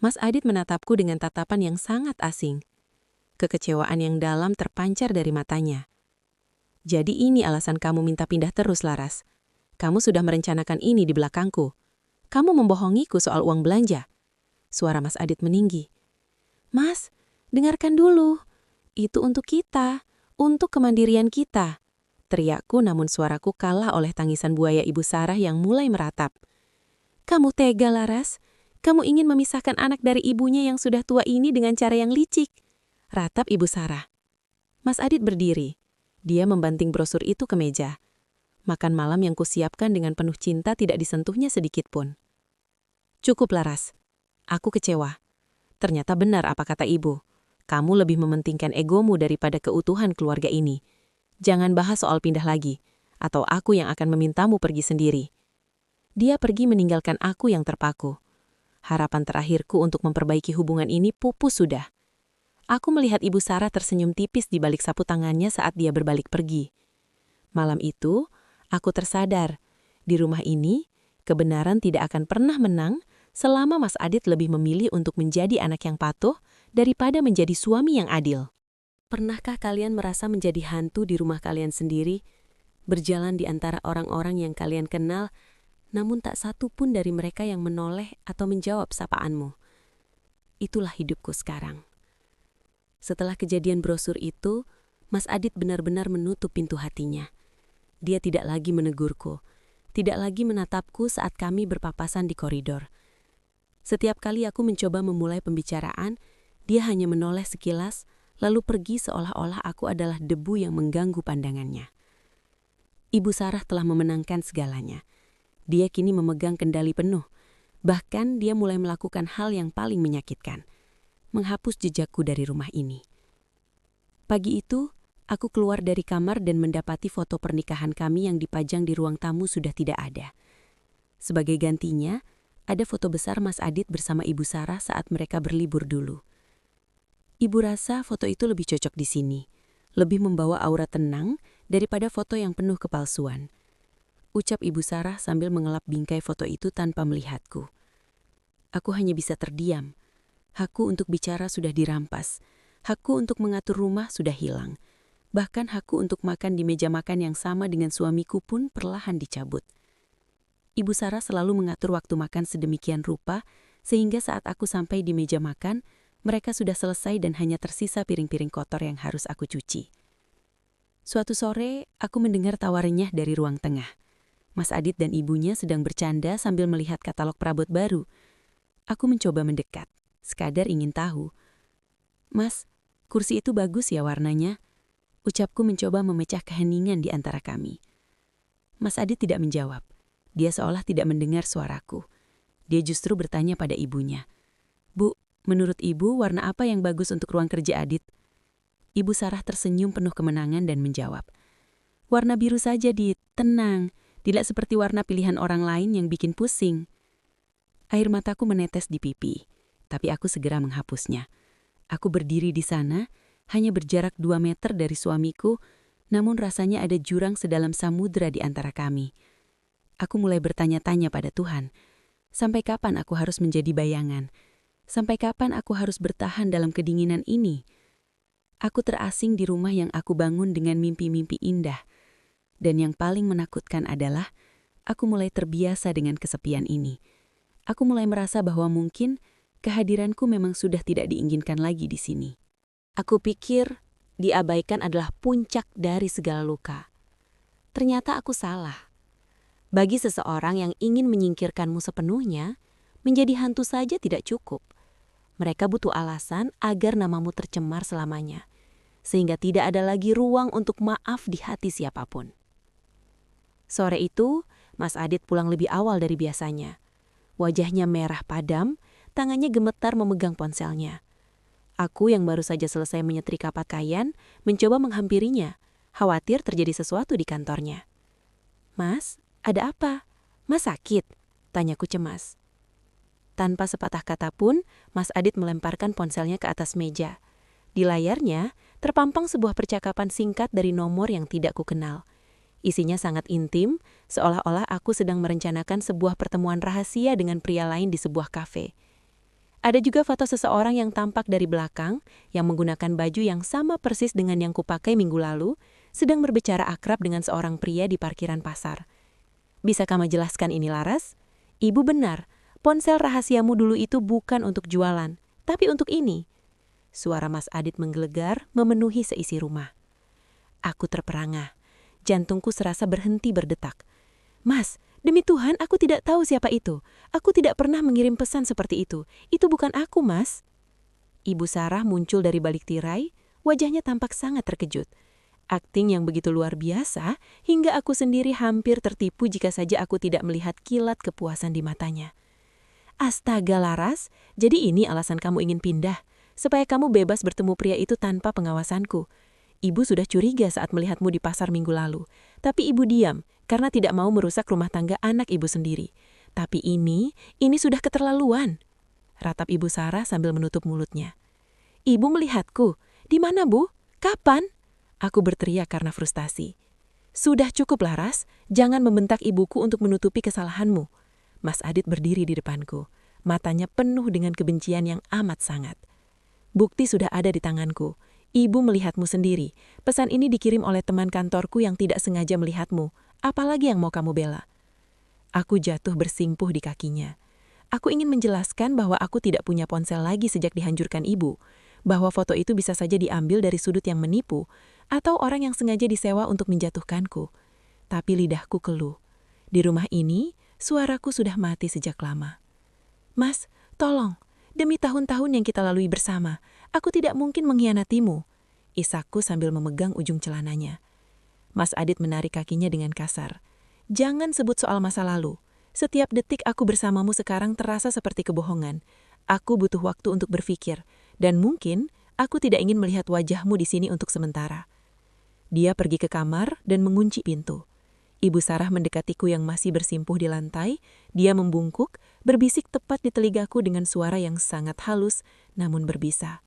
Mas Adit menatapku dengan tatapan yang sangat asing. Kekecewaan yang dalam terpancar dari matanya. "Jadi ini alasan kamu minta pindah terus, Laras. Kamu sudah merencanakan ini di belakangku. Kamu membohongiku soal uang belanja. Suara Mas Adit meninggi. Mas, dengarkan dulu. Itu untuk kita, untuk kemandirian kita. Teriakku namun suaraku kalah oleh tangisan buaya Ibu Sarah yang mulai meratap. Kamu tega, Laras. Kamu ingin memisahkan anak dari ibunya yang sudah tua ini dengan cara yang licik. Ratap Ibu Sarah. Mas Adit berdiri. Dia membanting brosur itu ke meja. Makan malam yang kusiapkan dengan penuh cinta tidak disentuhnya sedikit pun. Cukup, Laras. Aku kecewa. Ternyata benar apa kata ibu. Kamu lebih mementingkan egomu daripada keutuhan keluarga ini. Jangan bahas soal pindah lagi, atau aku yang akan memintamu pergi sendiri. Dia pergi meninggalkan aku yang terpaku. Harapan terakhirku untuk memperbaiki hubungan ini pupus sudah. Aku melihat Ibu Sarah tersenyum tipis di balik sapu tangannya saat dia berbalik pergi. Malam itu, aku tersadar, di rumah ini, kebenaran tidak akan pernah menang selama Mas Adit lebih memilih untuk menjadi anak yang patuh daripada menjadi suami yang adil. Pernahkah kalian merasa menjadi hantu di rumah kalian sendiri, berjalan di antara orang-orang yang kalian kenal, namun tak satu pun dari mereka yang menoleh atau menjawab sapaanmu? Itulah hidupku sekarang. Setelah kejadian brosur itu, Mas Adit benar-benar menutup pintu hatinya. Dia tidak lagi menegurku, tidak lagi menatapku saat kami berpapasan di koridor. Setiap kali aku mencoba memulai pembicaraan, dia hanya menoleh sekilas, lalu pergi seolah-olah aku adalah debu yang mengganggu pandangannya. Ibu Sarah telah memenangkan segalanya. Dia kini memegang kendali penuh. Bahkan dia mulai melakukan hal yang paling menyakitkan, menghapus jejakku dari rumah ini. Pagi itu, aku keluar dari kamar dan mendapati foto pernikahan kami yang dipajang di ruang tamu sudah tidak ada. Sebagai gantinya, ada foto besar Mas Adit bersama Ibu Sarah saat mereka berlibur dulu. Ibu rasa foto itu lebih cocok di sini, lebih membawa aura tenang daripada foto yang penuh kepalsuan. Ucap Ibu Sarah sambil mengelap bingkai foto itu tanpa melihatku. Aku hanya bisa terdiam. Hakku untuk bicara sudah dirampas. Hakku untuk mengatur rumah sudah hilang. Bahkan hakku untuk makan di meja makan yang sama dengan suamiku pun perlahan dicabut. Ibu Sarah selalu mengatur waktu makan sedemikian rupa, sehingga saat aku sampai di meja makan, mereka sudah selesai dan hanya tersisa piring-piring kotor yang harus aku cuci. Suatu sore, aku mendengar tawa renyah dari ruang tengah. Mas Adit dan ibunya sedang bercanda sambil melihat katalog perabot baru. Aku mencoba mendekat, sekadar ingin tahu. Mas, kursi itu bagus ya warnanya? Ucapku mencoba memecah keheningan di antara kami. Mas Adit tidak menjawab. Dia seolah tidak mendengar suaraku. Dia justru bertanya pada ibunya. Bu, menurut ibu warna apa yang bagus untuk ruang kerja Adit? Ibu Sarah tersenyum penuh kemenangan dan menjawab. Warna biru saja, Dit. Tenang. Tidak seperti warna pilihan orang lain yang bikin pusing. Air mataku menetes di pipi, tapi aku segera menghapusnya. Aku berdiri di sana, hanya berjarak 2 meter dari suamiku, namun rasanya ada jurang sedalam samudera di antara kami. Aku mulai bertanya-tanya pada Tuhan, sampai kapan aku harus menjadi bayangan? Sampai kapan aku harus bertahan dalam kedinginan ini? Aku terasing di rumah yang aku bangun dengan mimpi-mimpi indah. Dan yang paling menakutkan adalah, aku mulai terbiasa dengan kesepian ini. Aku mulai merasa bahwa mungkin kehadiranku memang sudah tidak diinginkan lagi di sini. Aku pikir diabaikan adalah puncak dari segala luka. Ternyata aku salah. Bagi seseorang yang ingin menyingkirkanmu sepenuhnya, menjadi hantu saja tidak cukup. Mereka butuh alasan agar namamu tercemar selamanya, sehingga tidak ada lagi ruang untuk maaf di hati siapapun. Sore itu, Mas Adit pulang lebih awal dari biasanya. Wajahnya merah padam, tangannya gemetar memegang ponselnya. Aku yang baru saja selesai menyetrika pakaian, mencoba menghampirinya, khawatir terjadi sesuatu di kantornya. Mas, ada apa? Mas sakit? Tanyaku cemas. Tanpa sepatah kata pun, Mas Adit melemparkan ponselnya ke atas meja. Di layarnya, terpampang sebuah percakapan singkat dari nomor yang tidak kukenal. Isinya sangat intim, seolah-olah aku sedang merencanakan sebuah pertemuan rahasia dengan pria lain di sebuah kafe. Ada juga foto seseorang yang tampak dari belakang, yang menggunakan baju yang sama persis dengan yang kupakai minggu lalu, sedang berbicara akrab dengan seorang pria di parkiran pasar. Bisa kamu jelaskan ini, Laras? Ibu benar, ponsel rahasiamu dulu itu bukan untuk jualan, tapi untuk ini. Suara Mas Adit menggelegar memenuhi seisi rumah. Aku terperangah. Jantungku serasa berhenti berdetak. Mas, demi Tuhan aku tidak tahu siapa itu. Aku tidak pernah mengirim pesan seperti itu. Itu bukan aku, Mas. Ibu Sarah muncul dari balik tirai, wajahnya tampak sangat terkejut. Akting yang begitu luar biasa, hingga aku sendiri hampir tertipu jika saja aku tidak melihat kilat kepuasan di matanya. Astaga Laras, jadi ini alasan kamu ingin pindah, supaya kamu bebas bertemu pria itu tanpa pengawasanku. Ibu sudah curiga saat melihatmu di pasar minggu lalu, tapi ibu diam karena tidak mau merusak rumah tangga anak ibu sendiri. Tapi ini sudah keterlaluan. Ratap Ibu Sarah sambil menutup mulutnya. Ibu melihatku. Di mana, Bu? Kapan? Aku berteriak karena frustasi. Sudah cukup, Laras. Jangan membentak ibuku untuk menutupi kesalahanmu. Mas Adit berdiri di depanku. Matanya penuh dengan kebencian yang amat sangat. Bukti sudah ada di tanganku. Ibu melihatmu sendiri. Pesan ini dikirim oleh teman kantorku yang tidak sengaja melihatmu. Apalagi yang mau kamu bela? Aku jatuh bersimpuh di kakinya. Aku ingin menjelaskan bahwa aku tidak punya ponsel lagi sejak dihancurkan ibu. Bahwa foto itu bisa saja diambil dari sudut yang menipu, atau orang yang sengaja disewa untuk menjatuhkanku. Tapi lidahku keluh. Di rumah ini, suaraku sudah mati sejak lama. Mas, tolong, demi tahun-tahun yang kita lalui bersama, aku tidak mungkin mengkhianatimu. Isakku sambil memegang ujung celananya. Mas Adit menarik kakinya dengan kasar. Jangan sebut soal masa lalu. Setiap detik aku bersamamu sekarang terasa seperti kebohongan. Aku butuh waktu untuk berpikir, dan mungkin aku tidak ingin melihat wajahmu di sini untuk sementara. Dia pergi ke kamar dan mengunci pintu. Ibu Sarah mendekatiku yang masih bersimpuh di lantai. Dia membungkuk, berbisik tepat di telingaku dengan suara yang sangat halus, namun berbisa.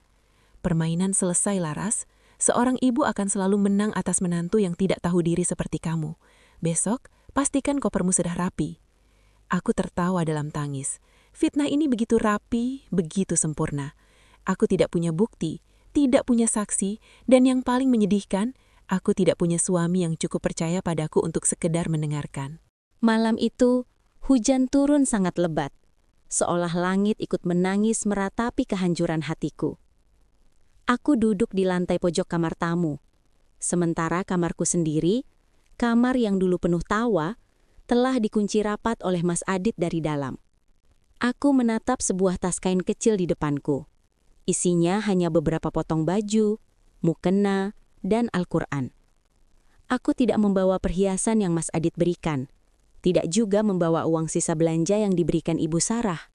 Permainan selesai, Laras. Seorang ibu akan selalu menang atas menantu yang tidak tahu diri seperti kamu. Besok, pastikan kopermu sudah rapi. Aku tertawa dalam tangis. Fitnah ini begitu rapi, begitu sempurna. Aku tidak punya bukti, tidak punya saksi, dan yang paling menyedihkan, aku tidak punya suami yang cukup percaya padaku untuk sekedar mendengarkan. Malam itu, hujan turun sangat lebat, seolah langit ikut menangis meratapi kehancuran hatiku. Aku duduk di lantai pojok kamar tamu. Sementara kamarku sendiri, kamar yang dulu penuh tawa, telah dikunci rapat oleh Mas Adit dari dalam. Aku menatap sebuah tas kain kecil di depanku. Isinya hanya beberapa potong baju, mukena, dan Al-Quran. Aku tidak membawa perhiasan yang Mas Adit berikan. Tidak juga membawa uang sisa belanja yang diberikan Ibu Sarah.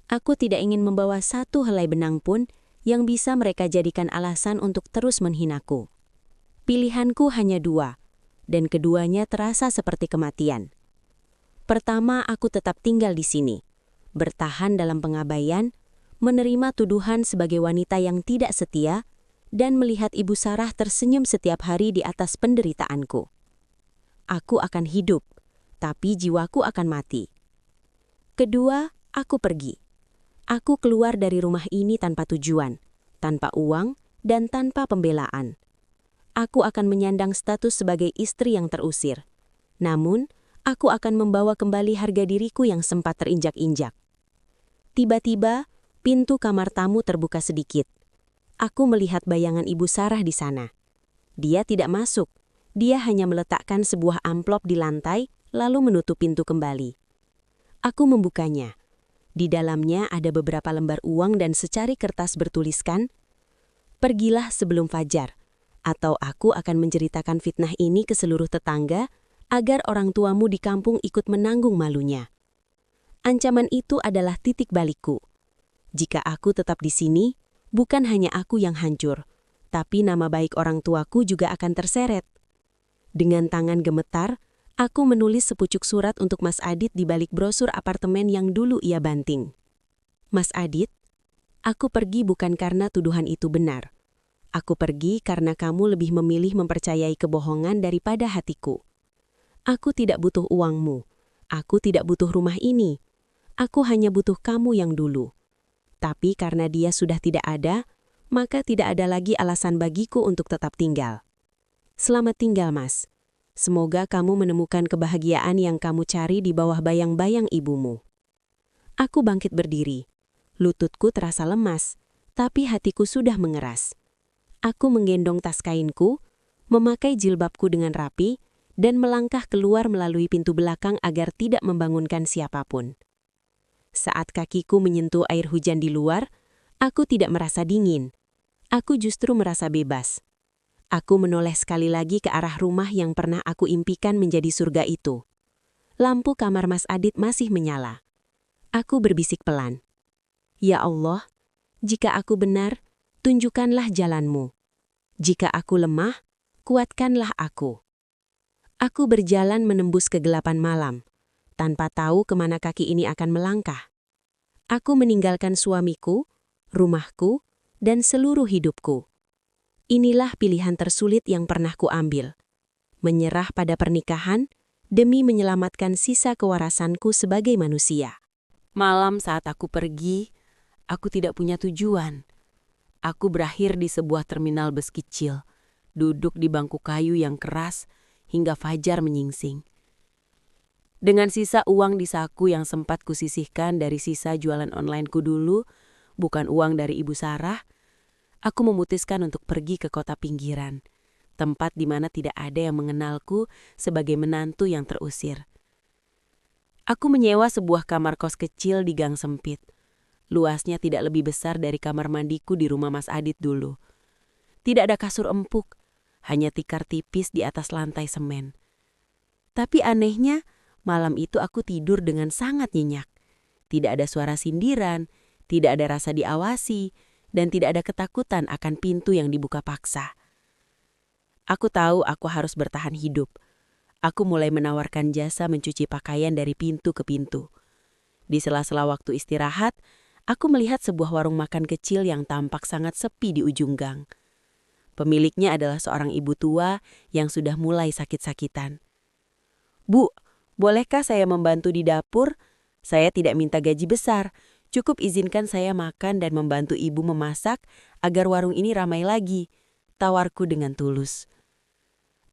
Aku tidak ingin membawa satu helai benang pun yang bisa mereka jadikan alasan untuk terus menghinaku. Pilihanku hanya dua, dan keduanya terasa seperti kematian. Pertama, aku tetap tinggal di sini, bertahan dalam pengabaian, menerima tuduhan sebagai wanita yang tidak setia, dan melihat Ibu Sarah tersenyum setiap hari di atas penderitaanku. Aku akan hidup, tapi jiwaku akan mati. Kedua, aku pergi. Aku keluar dari rumah ini tanpa tujuan, tanpa uang, dan tanpa pembelaan. Aku akan menyandang status sebagai istri yang terusir. Namun, aku akan membawa kembali harga diriku yang sempat terinjak-injak. Tiba-tiba, pintu kamar tamu terbuka sedikit. Aku melihat bayangan Ibu Sarah di sana. Dia tidak masuk. Dia hanya meletakkan sebuah amplop di lantai, lalu menutup pintu kembali. Aku membukanya. Di dalamnya ada beberapa lembar uang dan secari kertas bertuliskan, "Pergilah sebelum fajar, atau aku akan menceritakan fitnah ini ke seluruh tetangga, agar orang tuamu di kampung ikut menanggung malunya." Ancaman itu adalah titik balikku. Jika aku tetap di sini, bukan hanya aku yang hancur, tapi nama baik orang tuaku juga akan terseret. Dengan tangan gemetar, aku menulis sepucuk surat untuk Mas Adit di balik brosur apartemen yang dulu ia banting. Mas Adit, aku pergi bukan karena tuduhan itu benar. Aku pergi karena kamu lebih memilih mempercayai kebohongan daripada hatiku. Aku tidak butuh uangmu. Aku tidak butuh rumah ini. Aku hanya butuh kamu yang dulu. Tapi karena dia sudah tidak ada, maka tidak ada lagi alasan bagiku untuk tetap tinggal. Selamat tinggal, Mas. Semoga kamu menemukan kebahagiaan yang kamu cari di bawah bayang-bayang ibumu. Aku bangkit berdiri. Lututku terasa lemas, tapi hatiku sudah mengeras. Aku menggendong tas kainku, memakai jilbabku dengan rapi, dan melangkah keluar melalui pintu belakang agar tidak membangunkan siapapun. Saat kakiku menyentuh air hujan di luar, aku tidak merasa dingin. Aku justru merasa bebas. Aku menoleh sekali lagi ke arah rumah yang pernah aku impikan menjadi surga itu. Lampu kamar Mas Adit masih menyala. Aku berbisik pelan. Ya Allah, jika aku benar, tunjukkanlah jalanmu. Jika aku lemah, kuatkanlah aku. Aku berjalan menembus kegelapan malam, tanpa tahu kemana kaki ini akan melangkah. Aku meninggalkan suamiku, rumahku, dan seluruh hidupku. Inilah pilihan tersulit yang pernah kuambil. Menyerah pada pernikahan demi menyelamatkan sisa kewarasanku sebagai manusia. Malam saat aku pergi, aku tidak punya tujuan. Aku berakhir di sebuah terminal bus kecil, duduk di bangku kayu yang keras hingga fajar menyingsing. Dengan sisa uang di saku yang sempat kusisihkan dari sisa jualan onlineku dulu, bukan uang dari Ibu Sarah, aku memutuskan untuk pergi ke kota pinggiran, tempat di mana tidak ada yang mengenalku sebagai menantu yang terusir. Aku menyewa sebuah kamar kos kecil di gang sempit. Luasnya tidak lebih besar dari kamar mandiku di rumah Mas Adit dulu. Tidak ada kasur empuk, hanya tikar tipis di atas lantai semen. Tapi anehnya, malam itu aku tidur dengan sangat nyenyak. Tidak ada suara sindiran, tidak ada rasa diawasi, dan tidak ada ketakutan akan pintu yang dibuka paksa. Aku tahu aku harus bertahan hidup. Aku mulai menawarkan jasa mencuci pakaian dari pintu ke pintu. Di sela-sela waktu istirahat, aku melihat sebuah warung makan kecil yang tampak sangat sepi di ujung gang. Pemiliknya adalah seorang ibu tua yang sudah mulai sakit-sakitan. "Bu, bolehkah saya membantu di dapur? Saya tidak minta gaji besar. Cukup izinkan saya makan dan membantu ibu memasak agar warung ini ramai lagi," tawarku dengan tulus.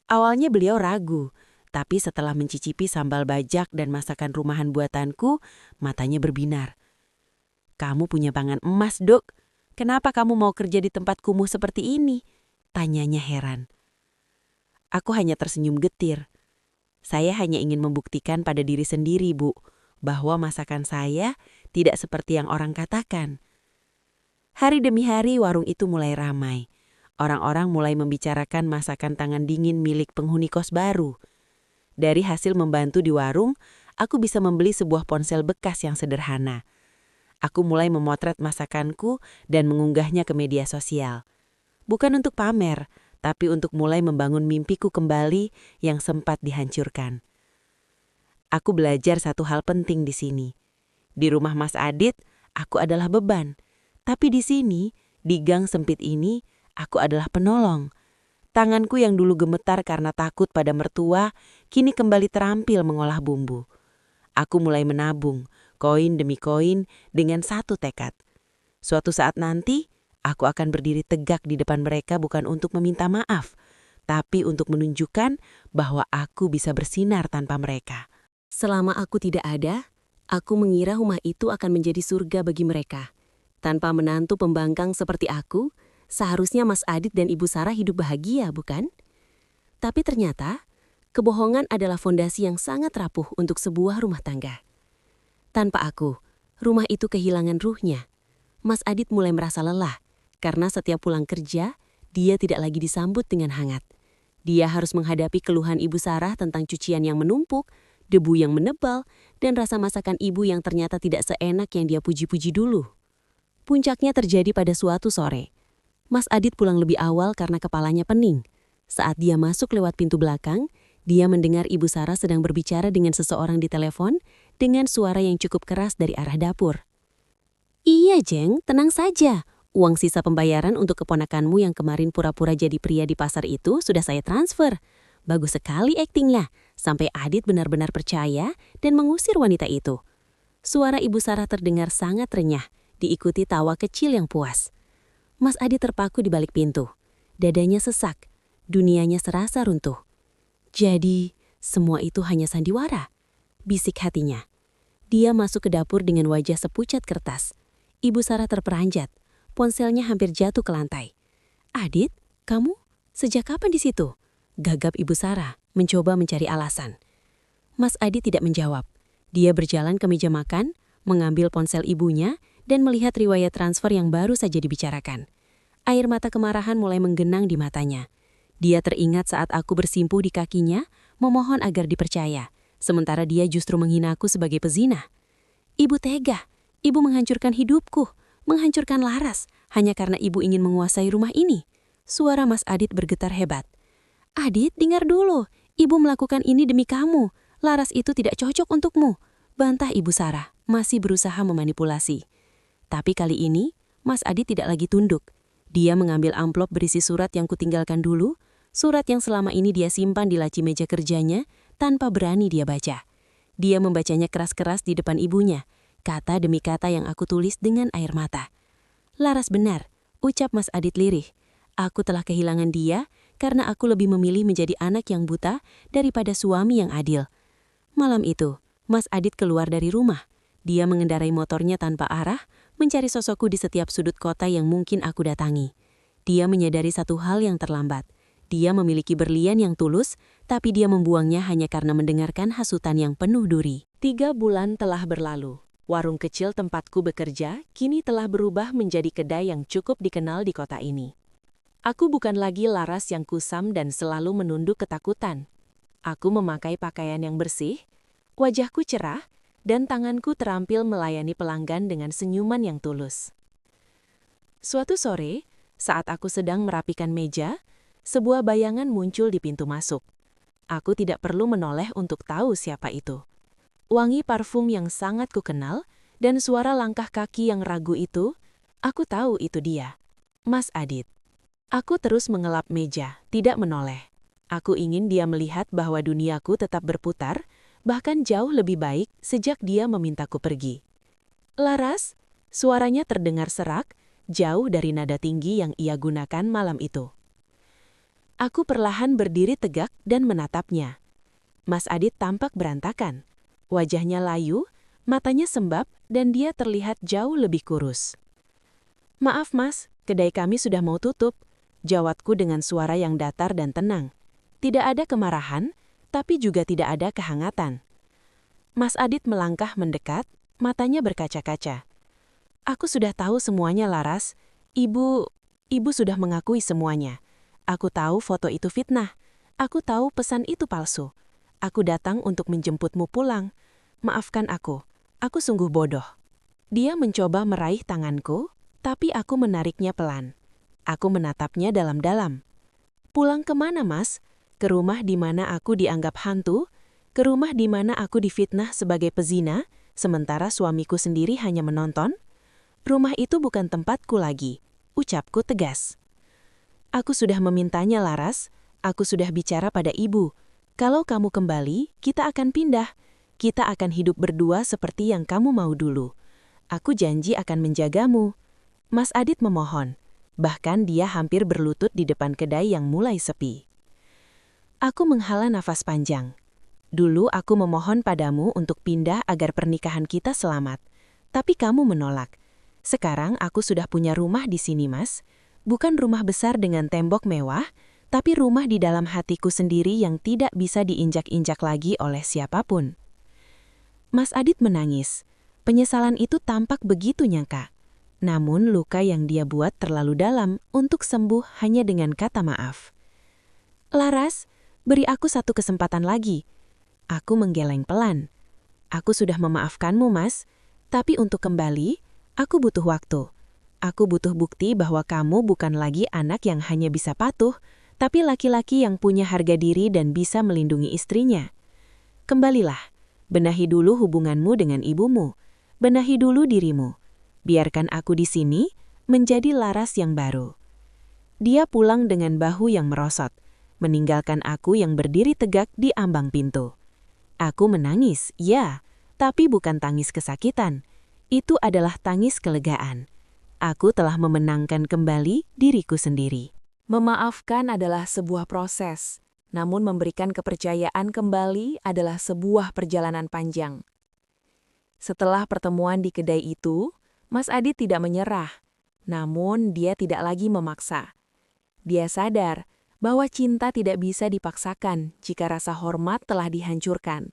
Awalnya beliau ragu, tapi setelah mencicipi sambal bajak dan masakan rumahan buatanku, matanya berbinar. "Kamu punya pangan emas, Dok. Kenapa kamu mau kerja di tempat kumuh seperti ini?" tanyanya heran. Aku hanya tersenyum getir. Saya hanya ingin membuktikan pada diri sendiri, Bu, bahwa masakan saya tidak seperti yang orang katakan. Hari demi hari warung itu mulai ramai. Orang-orang mulai membicarakan masakan tangan dingin milik penghuni kos baru. Dari hasil membantu di warung, aku bisa membeli sebuah ponsel bekas yang sederhana. Aku mulai memotret masakanku dan mengunggahnya ke media sosial. Bukan untuk pamer, tapi untuk mulai membangun mimpiku kembali yang sempat dihancurkan. Aku belajar satu hal penting di sini. Di rumah Mas Adit, aku adalah beban. Tapi di sini, di gang sempit ini, aku adalah penolong. Tanganku yang dulu gemetar karena takut pada mertua, kini kembali terampil mengolah bumbu. Aku mulai menabung, koin demi koin, dengan satu tekad. Suatu saat nanti, aku akan berdiri tegak di depan mereka bukan untuk meminta maaf, tapi untuk menunjukkan bahwa aku bisa bersinar tanpa mereka. Selama aku tidak ada, aku mengira rumah itu akan menjadi surga bagi mereka. Tanpa menantu pembangkang seperti aku, seharusnya Mas Adit dan Ibu Sarah hidup bahagia, bukan? Tapi ternyata, kebohongan adalah fondasi yang sangat rapuh untuk sebuah rumah tangga. Tanpa aku, rumah itu kehilangan ruhnya. Mas Adit mulai merasa lelah, karena setiap pulang kerja, dia tidak lagi disambut dengan hangat. Dia harus menghadapi keluhan Ibu Sarah tentang cucian yang menumpuk, debu yang menebal, dan rasa masakan ibu yang ternyata tidak seenak yang dia puji-puji dulu. Puncaknya terjadi pada suatu sore. Mas Adit pulang lebih awal karena kepalanya pening. Saat dia masuk lewat pintu belakang, dia mendengar Ibu Sarah sedang berbicara dengan seseorang di telepon dengan suara yang cukup keras dari arah dapur. "Iya, Jeng, tenang saja. Uang sisa pembayaran untuk keponakanmu yang kemarin pura-pura jadi pria di pasar itu sudah saya transfer. Bagus sekali aktingnya, sampai Adit benar-benar percaya dan mengusir wanita itu." Suara Ibu Sarah terdengar sangat renyah, diikuti tawa kecil yang puas. Mas Adit terpaku di balik pintu. Dadanya sesak, dunianya serasa runtuh. Jadi, semua itu hanya sandiwara, bisik hatinya. Dia masuk ke dapur dengan wajah sepucat kertas. Ibu Sarah terperanjat, ponselnya hampir jatuh ke lantai. "Adit, kamu? Sejak kapan di situ?" gagap Ibu Sarah, mencoba mencari alasan. Mas Adit tidak menjawab. Dia berjalan ke meja makan, mengambil ponsel ibunya, dan melihat riwayat transfer yang baru saja dibicarakan. Air mata kemarahan mulai menggenang di matanya. Dia teringat saat aku bersimpuh di kakinya, memohon agar dipercaya, sementara dia justru menghina aku sebagai pezina. Ibu tega, ibu menghancurkan hidupku, menghancurkan Laras, hanya karena ibu ingin menguasai rumah ini. Suara Mas Adit bergetar hebat. "Adit, dengar dulu, ibu melakukan ini demi kamu. Laras itu tidak cocok untukmu," bantah Ibu Sarah, masih berusaha memanipulasi. Tapi kali ini, Mas Adit tidak lagi tunduk. Dia mengambil amplop berisi surat yang kutinggalkan dulu, surat yang selama ini dia simpan di laci meja kerjanya tanpa berani dia baca. Dia membacanya keras-keras di depan ibunya, kata demi kata yang aku tulis dengan air mata. "Laras benar," ucap Mas Adit lirih. "Aku telah kehilangan dia karena aku lebih memilih menjadi anak yang buta daripada suami yang adil." Malam itu, Mas Adit keluar dari rumah. Dia mengendarai motornya tanpa arah, mencari sosokku di setiap sudut kota yang mungkin aku datangi. Dia menyadari satu hal yang terlambat. Dia memiliki berlian yang tulus, tapi dia membuangnya hanya karena mendengarkan hasutan yang penuh duri. 3 bulan telah berlalu. Warung kecil tempatku bekerja kini telah berubah menjadi kedai yang cukup dikenal di kota ini. Aku bukan lagi Laras yang kusam dan selalu menunduk ketakutan. Aku memakai pakaian yang bersih, wajahku cerah, dan tanganku terampil melayani pelanggan dengan senyuman yang tulus. Suatu sore, saat aku sedang merapikan meja, sebuah bayangan muncul di pintu masuk. Aku tidak perlu menoleh untuk tahu siapa itu. Wangi parfum yang sangat kukenal dan suara langkah kaki yang ragu itu, aku tahu itu dia, Mas Adit. Aku terus mengelap meja, tidak menoleh. Aku ingin dia melihat bahwa duniaku tetap berputar, bahkan jauh lebih baik sejak dia memintaku pergi. "Laras," suaranya terdengar serak, jauh dari nada tinggi yang ia gunakan malam itu. Aku perlahan berdiri tegak dan menatapnya. Mas Adit tampak berantakan. Wajahnya layu, matanya sembab, dan dia terlihat jauh lebih kurus. "Maaf Mas, kedai kami sudah mau tutup," jawabku dengan suara yang datar dan tenang. Tidak ada kemarahan, tapi juga tidak ada kehangatan. Mas Adit melangkah mendekat, matanya berkaca-kaca. "Aku sudah tahu semuanya, Laras. Ibu sudah mengakui semuanya. Aku tahu foto itu fitnah. Aku tahu pesan itu palsu. Aku datang untuk menjemputmu pulang. Maafkan aku sungguh bodoh." Dia mencoba meraih tanganku, tapi aku menariknya pelan. Aku menatapnya dalam-dalam. "Pulang kemana, Mas? Ke rumah di mana aku dianggap hantu? Ke rumah di mana aku difitnah sebagai pezina, sementara suamiku sendiri hanya menonton? Rumah itu bukan tempatku lagi," ucapku tegas. "Aku sudah memintanya, Laras. Aku sudah bicara pada ibu. Kalau kamu kembali, kita akan pindah. Kita akan hidup berdua seperti yang kamu mau dulu. Aku janji akan menjagamu." Mas Adit memohon. Bahkan dia hampir berlutut di depan kedai yang mulai sepi. Aku menghela nafas panjang. "Dulu aku memohon padamu untuk pindah agar pernikahan kita selamat. Tapi kamu menolak. Sekarang aku sudah punya rumah di sini, Mas. Bukan rumah besar dengan tembok mewah, tapi rumah di dalam hatiku sendiri yang tidak bisa diinjak-injak lagi oleh siapapun." Mas Adit menangis. Penyesalan itu tampak begitu nyata. Namun luka yang dia buat terlalu dalam untuk sembuh hanya dengan kata maaf. "Laras, beri aku satu kesempatan lagi." Aku menggeleng pelan. "Aku sudah memaafkanmu, Mas. Tapi untuk kembali, aku butuh waktu. Aku butuh bukti bahwa kamu bukan lagi anak yang hanya bisa patuh, tapi laki-laki yang punya harga diri dan bisa melindungi istrinya. Kembalilah, benahi dulu hubunganmu dengan ibumu. Benahi dulu dirimu. Biarkan aku di sini menjadi Laras yang baru." Dia pulang dengan bahu yang merosot, meninggalkan aku yang berdiri tegak di ambang pintu. Aku menangis, ya, tapi bukan tangis kesakitan. Itu adalah tangis kelegaan. Aku telah memenangkan kembali diriku sendiri. Memaafkan adalah sebuah proses. namun memberikan kepercayaan kembali adalah sebuah perjalanan panjang. Setelah pertemuan di kedai itu, Mas Adit tidak menyerah, namun dia tidak lagi memaksa. Dia sadar bahwa cinta tidak bisa dipaksakan jika rasa hormat telah dihancurkan.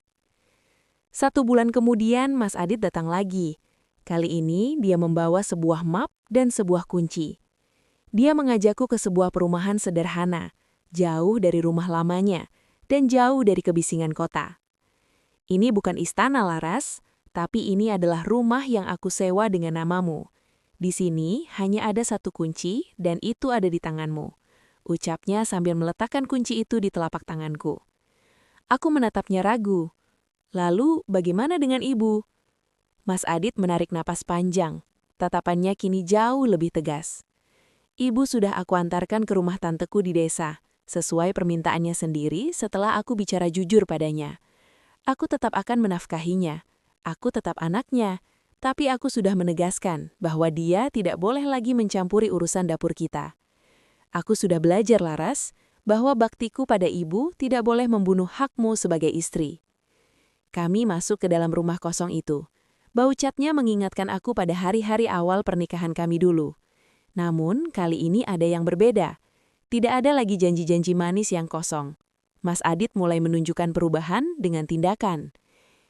1 bulan kemudian Mas Adit datang lagi. Kali ini dia membawa sebuah map dan sebuah kunci. Dia mengajakku ke sebuah perumahan sederhana, jauh dari rumah lamanya, dan jauh dari kebisingan kota. Ini bukan istana, Laras, tapi ini adalah rumah yang aku sewa dengan namamu. Di sini hanya ada 1 kunci dan itu ada di tanganmu, ucapnya sambil meletakkan kunci itu di telapak tanganku. Aku menatapnya ragu. Lalu bagaimana dengan ibu? Mas Adit menarik napas panjang, tatapannya kini jauh lebih tegas. Ibu sudah aku antarkan ke rumah tanteku di desa, sesuai permintaannya sendiri setelah aku bicara jujur padanya. Aku tetap akan menafkahinya, aku tetap anaknya, tapi aku sudah menegaskan bahwa dia tidak boleh lagi mencampuri urusan dapur kita. Aku sudah belajar, Laras, bahwa baktiku pada ibu tidak boleh membunuh hakmu sebagai istri. Kami masuk ke dalam rumah kosong itu. Bau catnya mengingatkan aku pada hari-hari awal pernikahan kami dulu. Namun, kali ini ada yang berbeda. Tidak ada lagi janji-janji manis yang kosong. Mas Adit mulai menunjukkan perubahan dengan tindakan.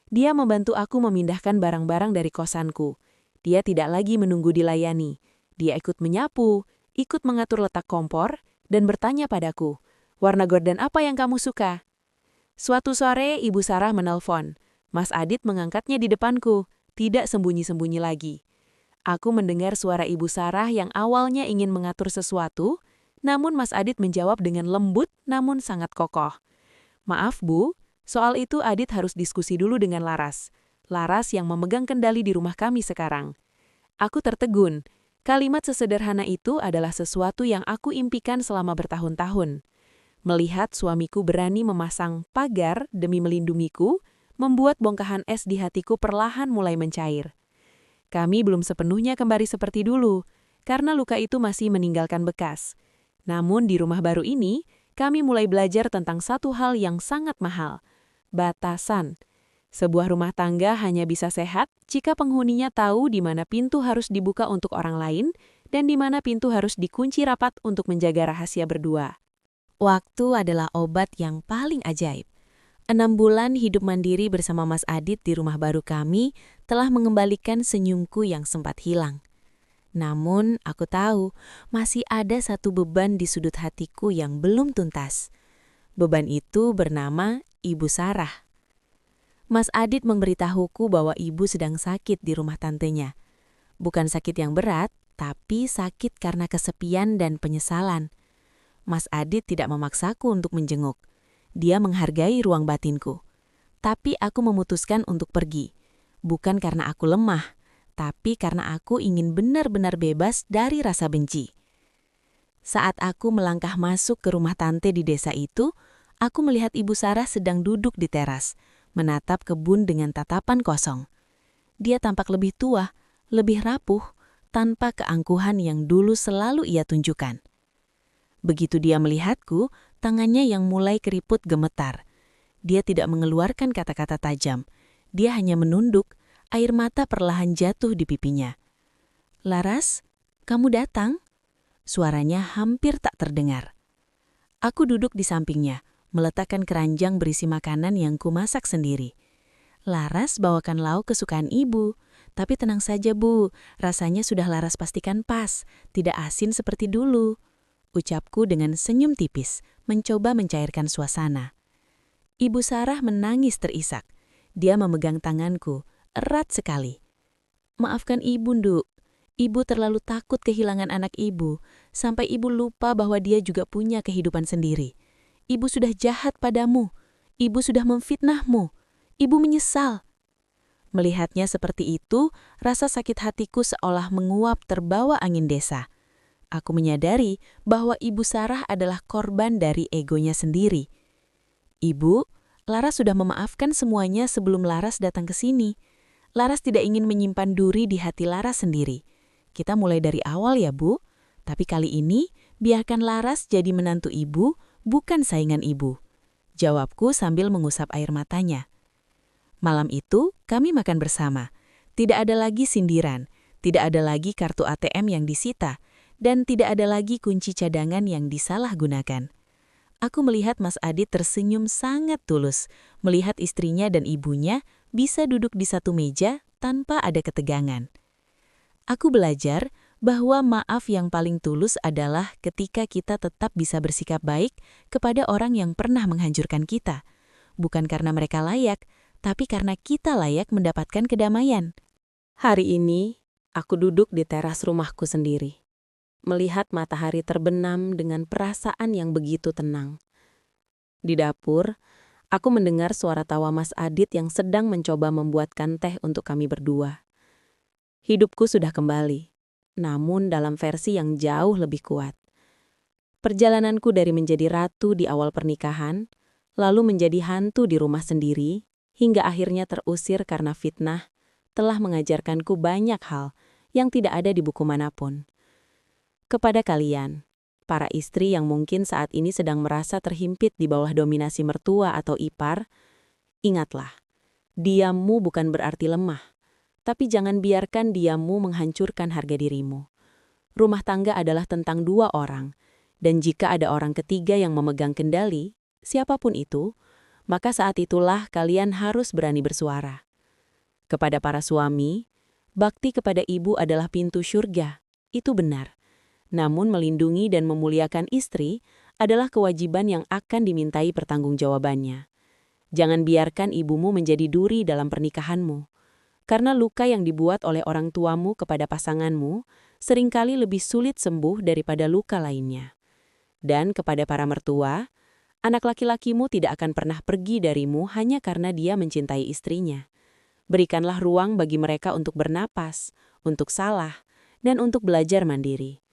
Dia membantu aku memindahkan barang-barang dari kosanku. Dia tidak lagi menunggu dilayani. Dia ikut menyapu, ikut mengatur letak kompor, dan bertanya padaku, "Warna gorden apa yang kamu suka?" Suatu sore, Ibu Sarah menelpon. Mas Adit mengangkatnya di depanku, tidak sembunyi-sembunyi lagi. Aku mendengar suara Ibu Sarah yang awalnya ingin mengatur sesuatu, namun Mas Adit menjawab dengan lembut namun sangat kokoh. "Maaf, Bu, soal itu Adit harus diskusi dulu dengan Laras. Laras yang memegang kendali di rumah kami sekarang." Aku tertegun. Kalimat sesederhana itu adalah sesuatu yang aku impikan selama bertahun-tahun. Melihat suamiku berani memasang pagar demi melindungiku, membuat bongkahan es di hatiku perlahan mulai mencair. Kami belum sepenuhnya kembali seperti dulu, karena luka itu masih meninggalkan bekas. Namun di rumah baru ini, kami mulai belajar tentang satu hal yang sangat mahal, batasan. Sebuah rumah tangga hanya bisa sehat jika penghuninya tahu di mana pintu harus dibuka untuk orang lain dan di mana pintu harus dikunci rapat untuk menjaga rahasia berdua. Waktu adalah obat yang paling ajaib. 6 bulan hidup mandiri bersama Mas Adit di rumah baru kami telah mengembalikan senyumku yang sempat hilang. Namun, aku tahu masih ada satu beban di sudut hatiku yang belum tuntas. Beban itu bernama Ibu Sarah. Mas Adit memberitahuku bahwa ibu sedang sakit di rumah tantenya. Bukan sakit yang berat, tapi sakit karena kesepian dan penyesalan. Mas Adit tidak memaksaku untuk menjenguk. Dia menghargai ruang batinku. Tapi aku memutuskan untuk pergi. Bukan karena aku lemah, tapi karena aku ingin benar-benar bebas dari rasa benci. Saat aku melangkah masuk ke rumah tante di desa itu, aku melihat Ibu Sarah sedang duduk di teras, menatap kebun dengan tatapan kosong. Dia tampak lebih tua, lebih rapuh, tanpa keangkuhan yang dulu selalu ia tunjukkan. Begitu dia melihatku, tangannya yang mulai keriput gemetar. Dia tidak mengeluarkan kata-kata tajam. Dia hanya menunduk, air mata perlahan jatuh di pipinya. "Laras, kamu datang?" Suaranya hampir tak terdengar. Aku duduk di sampingnya, meletakkan keranjang berisi makanan yang kumasak sendiri. "Laras bawakan lauk kesukaan ibu. Tapi tenang saja, Bu, rasanya sudah Laras pastikan pas, tidak asin seperti dulu," ucapku dengan senyum tipis, mencoba mencairkan suasana. Ibu Sarah menangis terisak. Dia memegang tanganku, erat sekali. "Maafkan Ibu, Nduk. Ibu terlalu takut kehilangan anak Ibu, sampai Ibu lupa bahwa dia juga punya kehidupan sendiri. Ibu sudah jahat padamu. Ibu sudah memfitnahmu. Ibu menyesal." Melihatnya seperti itu, rasa sakit hatiku seolah menguap terbawa angin desa. Aku menyadari bahwa Ibu Sarah adalah korban dari egonya sendiri. "Ibu, Laras sudah memaafkan semuanya sebelum Laras datang ke sini. Laras tidak ingin menyimpan duri di hati Laras sendiri. Kita mulai dari awal ya, Bu. Tapi kali ini, biarkan Laras jadi menantu Ibu, bukan saingan Ibu. jawabku sambil mengusap air matanya. Malam itu, kami makan bersama. Tidak ada lagi sindiran, tidak ada lagi kartu ATM yang disita, dan tidak ada lagi kunci cadangan yang disalahgunakan. Aku melihat Mas Adit tersenyum sangat tulus, melihat istrinya dan ibunya bisa duduk di satu meja tanpa ada ketegangan. Aku belajar bahwa maaf yang paling tulus adalah ketika kita tetap bisa bersikap baik kepada orang yang pernah menghancurkan kita. Bukan karena mereka layak, tapi karena kita layak mendapatkan kedamaian. Hari ini, aku duduk di teras rumahku sendiri, melihat matahari terbenam dengan perasaan yang begitu tenang. Di dapur, aku mendengar suara tawa Mas Adit yang sedang mencoba membuatkan teh untuk kami berdua. Hidupku sudah kembali, namun dalam versi yang jauh lebih kuat. Perjalananku dari menjadi ratu di awal pernikahan, lalu menjadi hantu di rumah sendiri, hingga akhirnya terusir karena fitnah, telah mengajarkanku banyak hal yang tidak ada di buku manapun. Kepada kalian, para istri yang mungkin saat ini sedang merasa terhimpit di bawah dominasi mertua atau ipar, ingatlah, diammu bukan berarti lemah. Tapi jangan biarkan diammu menghancurkan harga dirimu. Rumah tangga adalah tentang dua orang, dan jika ada orang ketiga yang memegang kendali, siapapun itu, maka saat itulah kalian harus berani bersuara. Kepada para suami, bakti kepada ibu adalah pintu syurga, itu benar. Namun melindungi dan memuliakan istri adalah kewajiban yang akan dimintai pertanggungjawabannya. Jangan biarkan ibumu menjadi duri dalam pernikahanmu. Karena luka yang dibuat oleh orang tuamu kepada pasanganmu seringkali lebih sulit sembuh daripada luka lainnya. Dan kepada para mertua, anak laki-lakimu tidak akan pernah pergi darimu hanya karena dia mencintai istrinya. Berikanlah ruang bagi mereka untuk bernapas, untuk salah, dan untuk belajar mandiri.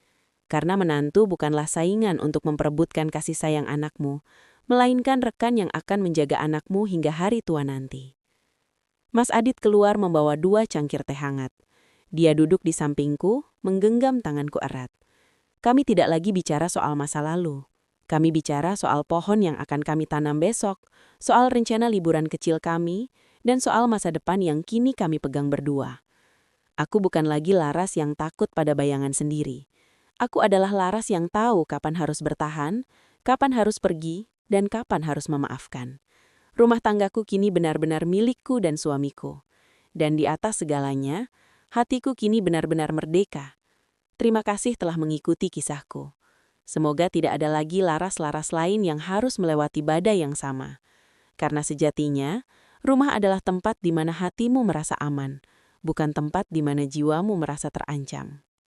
Karena menantu bukanlah saingan untuk memperebutkan kasih sayang anakmu, melainkan rekan yang akan menjaga anakmu hingga hari tua nanti. Mas Adit keluar membawa 2 cangkir teh hangat. Dia duduk di sampingku, menggenggam tanganku erat. Kami tidak lagi bicara soal masa lalu. Kami bicara soal pohon yang akan kami tanam besok, soal rencana liburan kecil kami, dan soal masa depan yang kini kami pegang berdua. Aku bukan lagi Laras yang takut pada bayangan sendiri. Aku adalah Laras yang tahu kapan harus bertahan, kapan harus pergi, dan kapan harus memaafkan. Rumah tanggaku kini benar-benar milikku dan suamiku. Dan di atas segalanya, hatiku kini benar-benar merdeka. Terima kasih telah mengikuti kisahku. Semoga tidak ada lagi laras-laras lain yang harus melewati badai yang sama. Karena sejatinya, rumah adalah tempat di mana hatimu merasa aman, bukan tempat di mana jiwamu merasa terancam.